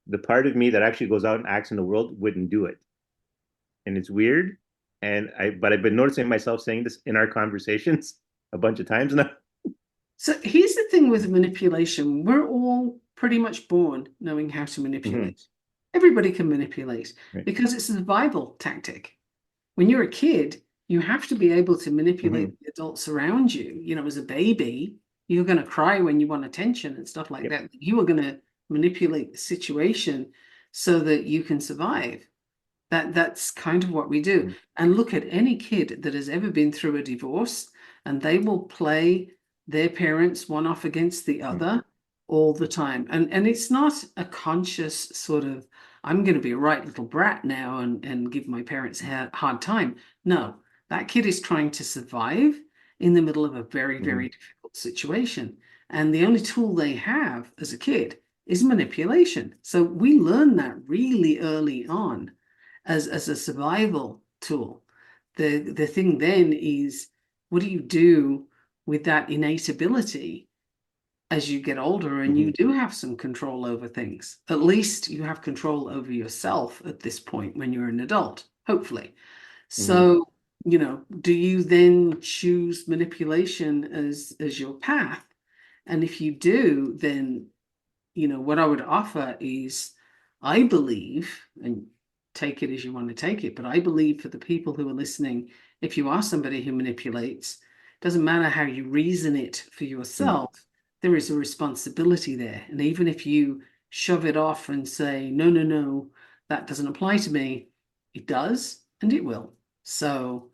the part of me that actually goes out and acts in the world wouldn't do it, and it's weird. But I've been noticing myself saying this in our conversations a bunch of times now. So here's the thing with manipulation. We're all pretty much born knowing how to Mm-hmm. manipulate. Everybody can manipulate Right. because it's a survival tactic. When you're a kid, you have to be able to Mm-hmm. manipulate the adults around you. As a baby, you're going to cry when you want attention and stuff like Yep. that. You are going to manipulate the situation so that you can survive. That's kind of what we do. And look at any kid that has ever been through a divorce, and they will play their parents one off against the Mm-hmm. other all the time. And it's not a conscious sort of, I'm going to be a right little brat now and give my parents a hard time. No, that kid is trying to survive in the middle of a very, Mm-hmm. very difficult situation. And the only tool they have as a kid is manipulation. So we learn that really early on as a survival tool. The thing then is, what do you do with that innate ability as you get older and Mm-hmm. you do have some control over things? At least you have control over yourself at this point when you're an adult, hopefully. Mm-hmm. So, do you then choose manipulation as your path? And if you do, then what I would offer is, I believe, and take it as you want to take it, but I believe for the people who are listening, if you are somebody who manipulates, doesn't matter how you reason it for yourself, there is a responsibility there. And even if you shove it off and say, no, no, no, that doesn't apply to me, it does and it will. So,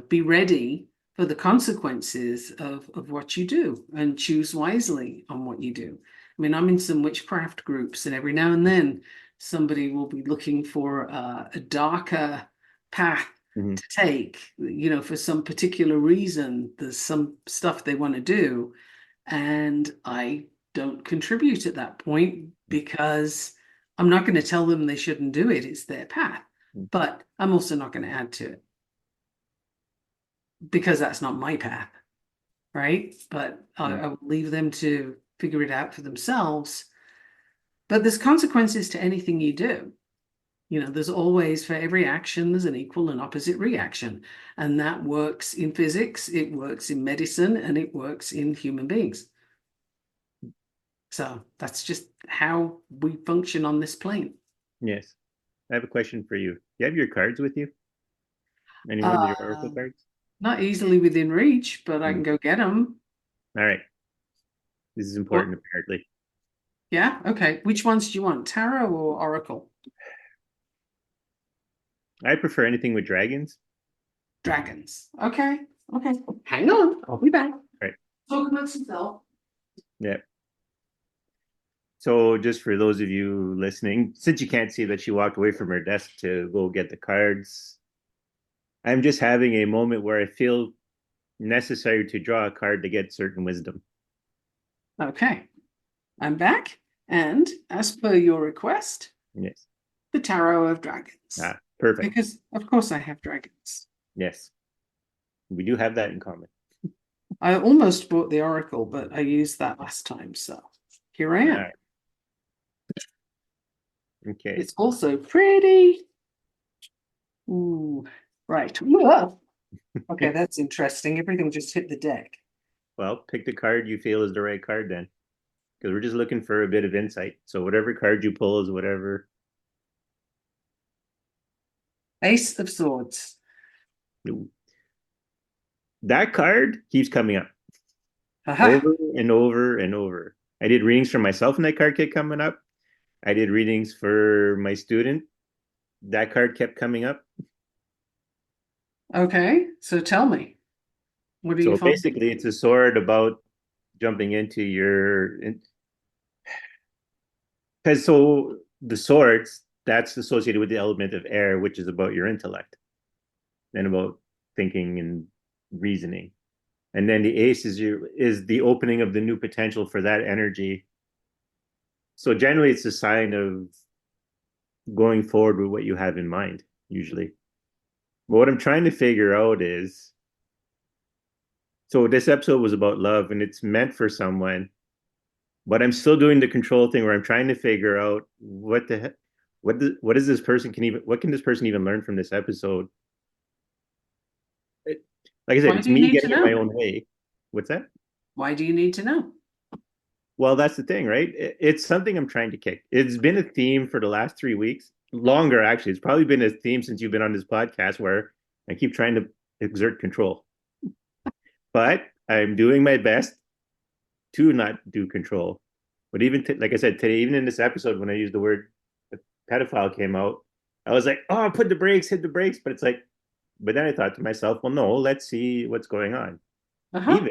be ready for the consequences of what you do and choose wisely on what you do. I mean, I'm in some witchcraft groups, and every now and then somebody will be looking for a darker path Mm-hmm. to take, for some particular reason. There's some stuff they want to do, and I don't contribute at that point because I'm not going to tell them they shouldn't do it. It's their path. But I'm also not going to add to it because that's not my path, right? But Mm-hmm. I will leave them to figure it out for themselves. But there's consequences to anything you do. There's always, for every action, there's an equal and opposite reaction. And that works in physics, it works in medicine, and it works in human beings. So that's just how we function on this plane. Yes. I have a question for you. You have your cards with you? Any more of your oracle Uh, cards? Not easily within reach, but I Mm. can go get them. All right. This is Or, important, apparently. yeah, okay. Which ones do you want, tarot or oracle? I prefer anything with dragons. Dragons. Okay, okay. Hang on, I'll be back. Right. Talk about yourself. Yeah. So just for those of you listening, since you can't see that she walked away from her desk to go get the cards, I'm just having a moment where I feel necessary to draw a card to get certain wisdom. Okay, I'm back. And as per your request, Yes. the Tarot of Dragons. Perfect. Because, of course, I have dragons. Yes. We do have that in common. I almost bought the Oracle, but I used that last time. So here I All am. right. Okay. It's also pretty. Ooh, right. Whoa. Okay, that's interesting. Everything just hit the deck. Well, pick the card you feel is the right card then. because we're just looking for a bit of insight. So whatever card you pull is whatever. Ace of Swords. That card keeps coming up Aha. over and over and over. I did readings for myself and that card kept coming up. I did readings for my student. That card kept coming up. Okay. So tell me, what are you So finding? basically, it's a sword about jumping into your because so the swords that's associated with the element of air, which is about your intellect and about thinking and reasoning. And then the ace is the opening of the new potential for that energy. So generally, it's a sign of going forward with what you have in mind. Usually, but what I'm trying to figure out is so this episode was about love and it's meant for someone, but I'm still doing the control thing where I'm trying to figure out what is this person can even what can this person even learn from this episode? It, like I said, Why it's do you me need to getting in my know? own way. What's that? Why do you need to know? Well, that's the thing, right? It's something I'm trying to kick. It's been a theme for the last 3 weeks, longer actually. It's probably been a theme since you've been on this podcast where I keep trying to exert control, but I'm doing my best to not do control. But even like I said today, even in this episode, when I used the word pedophile came out, I was like, oh, put the brakes, hit the brakes. But it's like, but then I thought to myself, well, no, let's see what's going on. Uh-huh. Even,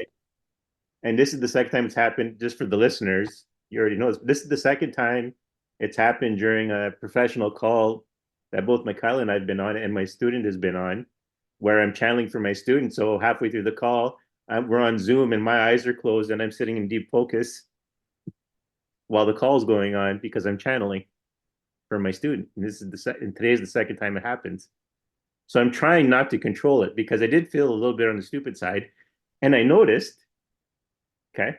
and this is the second time it's happened, just for the listeners, you already know this is the second time it's happened during a professional call that both Michaela and I've been on, and my student has been on, where I'm channeling for my student. So halfway through the call, we're on Zoom and my eyes are closed and I'm sitting in deep focus while the call's going on because I'm channeling for my student. And this is and today's the second time it happens. So I'm trying not to control it because I did feel a little bit on the stupid side. And I noticed, okay,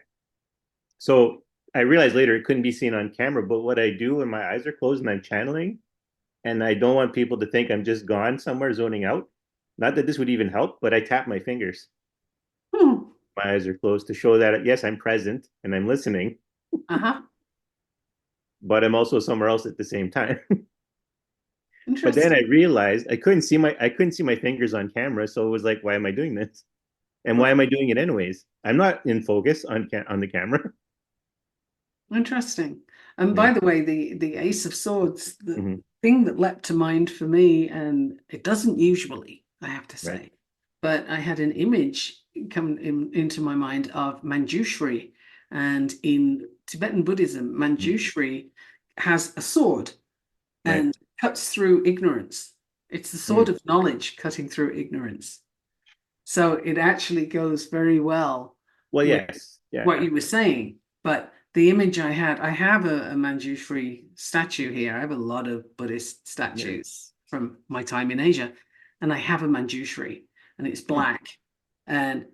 so I realized later it couldn't be seen on camera, but what I do when my eyes are closed and I'm channeling, and I don't want people to think I'm just gone somewhere zoning out. Not that this would even help, but I tap my fingers. Hmm. My eyes are closed to show that, yes, I'm present and I'm listening, Uh-huh. but I'm also somewhere else at the same time. But then I Interesting. realized I couldn't see my fingers on camera, so it was like, why am I doing this? And why am I doing it anyways? I'm not in focus on the camera. Interesting. And Yeah. by the way, the Ace of Swords, the Mm-hmm. thing that leapt to mind for me, and it doesn't usually, I have to Right. say, but I had an image into my mind of Manjushri. And in Tibetan Buddhism, Mm-hmm. Manjushri has a sword Right. and cuts through ignorance. It's the sword Mm. of knowledge cutting through ignorance. So it actually goes very well Well, with yes. Yeah. what you were saying. But the image I have a Manjushri statue here. I have a lot of Buddhist Yeah. statues from my time in Asia, and I have a Manjushri, and it's Hmm. black, and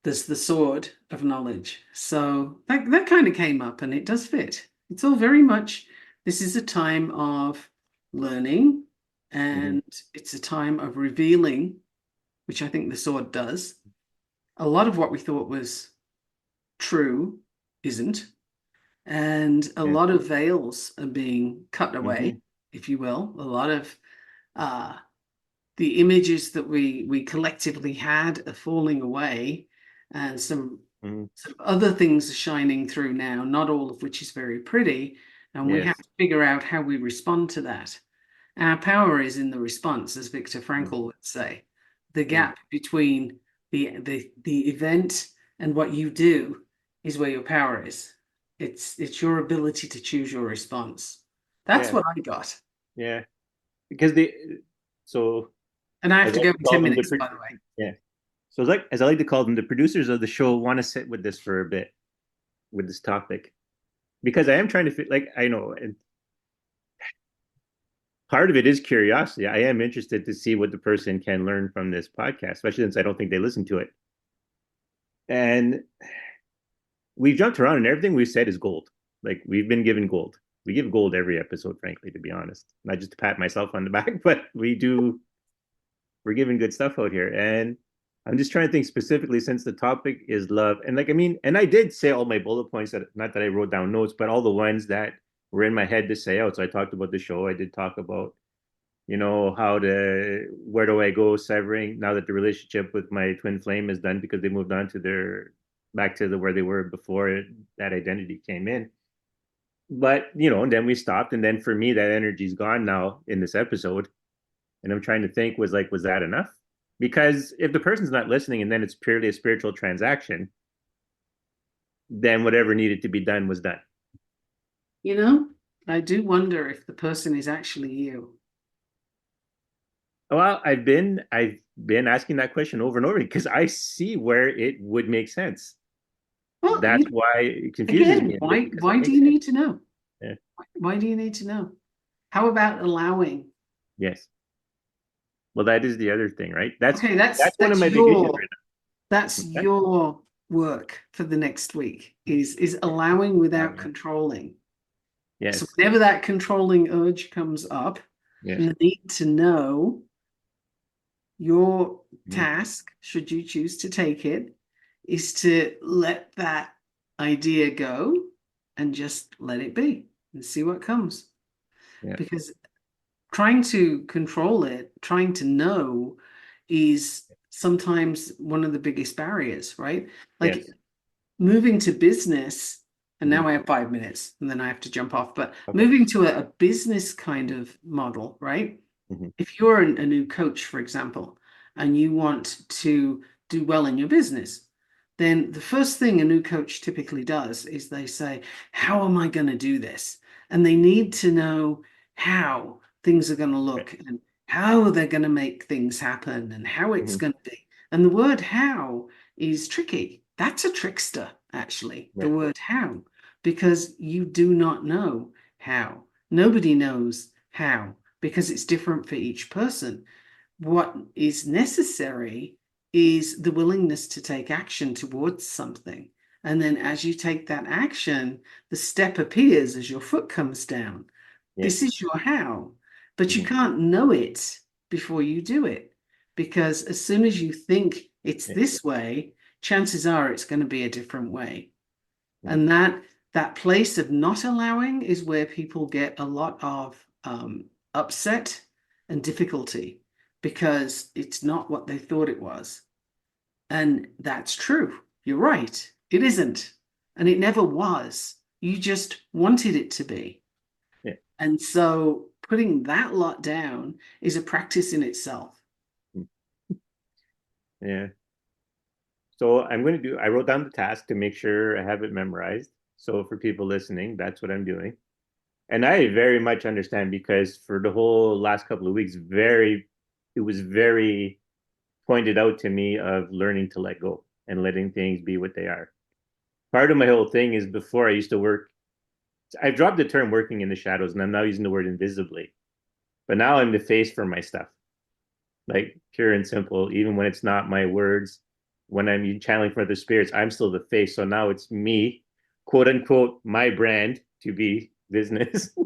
there's the sword of knowledge. So that kind of came up, and it does fit. It's all very much. This is a time of learning, Mm-hmm. and it's a time of revealing, which I think the sword does. A lot of what we thought was true isn't. And a Yeah. lot of veils are being cut away, Mm-hmm. if you will. A lot of uh, the images that we collectively had are falling away, and some Mm-hmm. sort of other things are shining through now, not all of which is very pretty. And we have Yes. to figure out how we respond to that. Our power is in the response, as Viktor Mm-hmm. Frankl would say. The Yeah. gap between the event and what you do is where your power is. It's your ability to choose your response. That's Yeah. what I got. Yeah. Because the so And I have as I to go like in to call 10 them minutes, by the way. yeah. So as I like to call them, the producers of the show want to sit with this for a bit with this topic because I am trying to fit. Like I know, and part of it is curiosity. I am interested to see what the person can learn from this podcast, especially since I don't think they listen to it. And we've jumped around, and everything we've said is gold. Like we've been given gold. We give gold every episode, frankly, to be honest. Not just to pat myself on the back, but we do. We're giving good stuff out here, and I'm just trying to think specifically since the topic is love. And like, I mean, and I did say all my bullet points that not that I wrote down notes, but all the ones that were in my head to say out. So I talked about the show. I did talk about, how to, where do I go severing now that the relationship with my twin flame is done because they moved on to back to where they were before that identity came in. But, and then we stopped. And then for me, that energy's gone now in this episode. And I'm trying to think, was that enough? Because if the person's not listening and then it's purely a spiritual transaction, then whatever needed to be done was done. You know, I do wonder if the person is actually you. Well, I've been asking that question over and over because I see where it would make sense. Well, That's why it confuses again, me a bit because it why do makes you sense. need to know? Yeah. Why do you need to know? How about allowing? Yes. Well, that is the other thing, right? That's Okay, that's one of my big issues right that's now. Okay? your work for the next week is allowing without Yeah. controlling. So Yes. whenever that controlling urge comes up, Yes. and the need to know, your Mhm. task, should you choose to take it, is to let that idea go and just let it be and see what comes. Yeah. Because trying to control it, trying to know is sometimes one of the biggest barriers, right? Like Yes. moving to business, and Mhm. now I have 5 minutes and then I have to jump off, but Okay. moving to a business kind of model, right? Mhm. If you're a new coach, for example, and you want to do well in your business, then the first thing a new coach typically does is they say, how am I going to do this? And they need to know how things are going to Okay. look and how they're going to make things happen and how it's Mhm. going to be. And the word how is tricky. That's a trickster, actually, the Yeah. word how, because you do not know how. Nobody knows how because it's different for each person. What is necessary is the willingness to take action towards something. And then as you take that action, the step appears as your foot comes down. This Yes. is your how, but you Mhm. can't know it before you do it. Because as soon as you think it's Yeah. this way, chances are it's going to be a different way. Mhm. And that place of not allowing is where people get a lot of upset and difficulty because it's not what they thought it was. And that's true. You're right. It isn't. And it never was. You just wanted it to be. Yeah. And so putting that lot down is a practice in itself. Mhm. Yeah. So I wrote down the task to make sure I have it memorized. So for people listening, that's what I'm doing. And I very much understand because for the whole last couple of weeks, it was very pointed out to me of learning to let go and letting things be what they are. Part of my whole thing is before I used to work, I've dropped the term working in the shadows and I'm now using the word invisibly. But now I'm the face for my stuff, like pure and simple. Even when it's not my words, when I'm channeling for other spirits, I'm still the face. So now it's me, quote unquote, my brand to be business.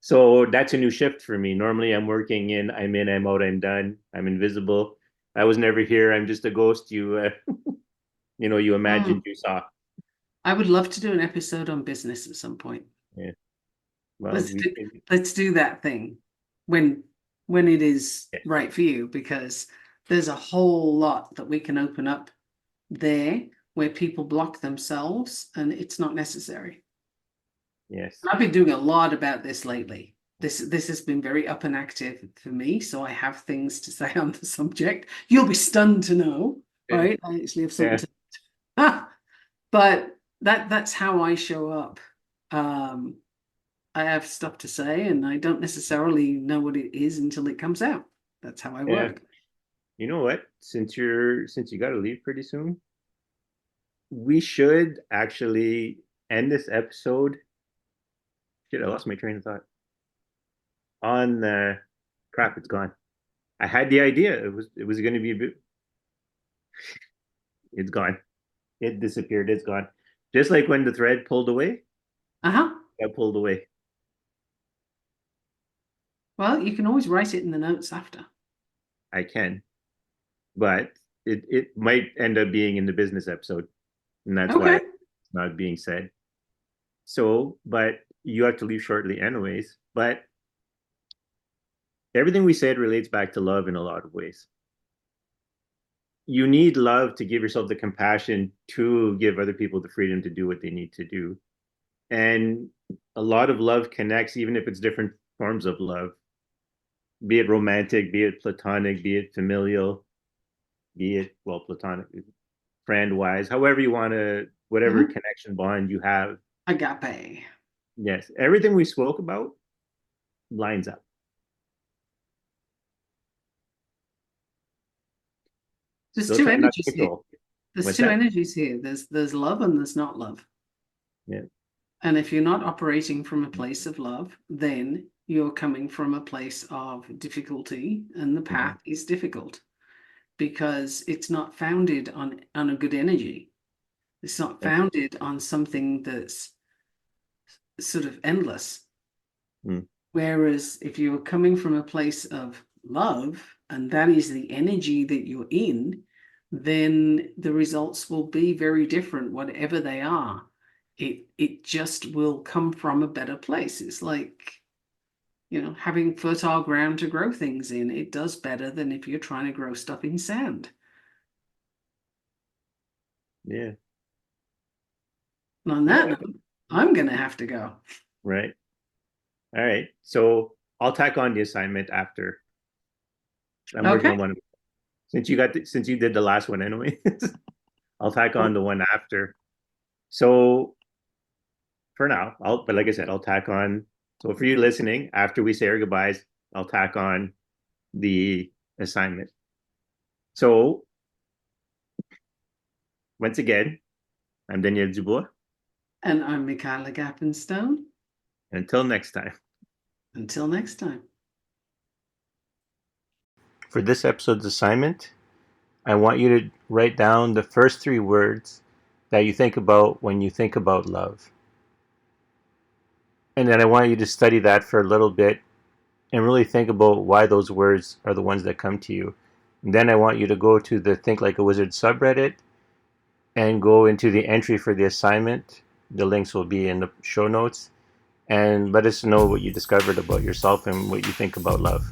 So that's a new shift for me. Normally I'm working I'm in, I'm out, I'm done, I'm invisible. I was never here. I'm just a ghost you Mm. imagined you saw. I would love to do an episode on business at some point. Yeah. Well, Let's do let's do that thing when when it is yeah, right for you, because there's a whole lot that we can open up there where people block themselves and it's not necessary. yes. And I've been doing a lot about this lately. This has been very up and active for me, so I have things to say on the subject. You'll be stunned to know, Yeah. right? I actually have something Yeah. to but that's how I show up. Um, I have stuff to say, and I don't necessarily know what it is until it comes out. That's how I Yeah. work. You know what? Since you gotta leave pretty soon, we should actually end this episode. Shit, I lost my train of thought. On crap, it's gone. I had the idea. It was gonna be a bit, it's gone. It disappeared. It's gone. Just like when the thread pulled away, Uh-huh. got pulled away. Well, you can always write it in the notes after. I can. but it might end up being in the business episode, and that's why Okay. it's not being said. So, but you have to leave shortly anyways. But everything we said relates back to love in a lot of ways. You need love to give yourself the compassion to give other people the freedom to do what they need to do. And a lot of love connects, even if it's different forms of love, be it romantic, be it platonic, be it familial, be it, well, platonic, friend wise, however you want to, whatever Mhm. connection bond you have. Agape. Yes, everything we spoke about lines up. There's Still two trying not to energies here. control. There's What's two that? energies here. There's love and there's not love. Yeah. And if you're not operating from a place of love, then you're coming from a place of difficulty, and the Mhm. path is difficult because it's not founded on a good energy. It's not Yeah. founded on something that's sort of endless. Mm. Whereas if you're coming from a place of love and that is the energy that you're in, then the results will be very different, whatever they are. It just will come from a better place. It's like, having fertile ground to grow things in. It does better than if you're trying to grow stuff in sand. Yeah. And on that Yeah. note, I'm gonna have to go. Right. All right. So I'll tack on the assignment after. I'm working Okay. on one. Since you did the last one anyway, I'll tack on Oh, the one after. So for now, but like I said, I'll tack on. So for you listening, after we say our goodbyes, I'll tack on the assignment. So once again, I'm Daniel Dubois. and I'm Michaela Gappenstone. Until next time. Until next time. For this episode's assignment, I want you to write down the first three words that you think about when you think about love. And then I want you to study that for a little bit and really think about why those words are the ones that come to you. And then I want you to go to the Think Like a Wizard subreddit and go into the entry for the assignment. The links will be in the show notes. And let us know what you discovered about yourself and what you think about love.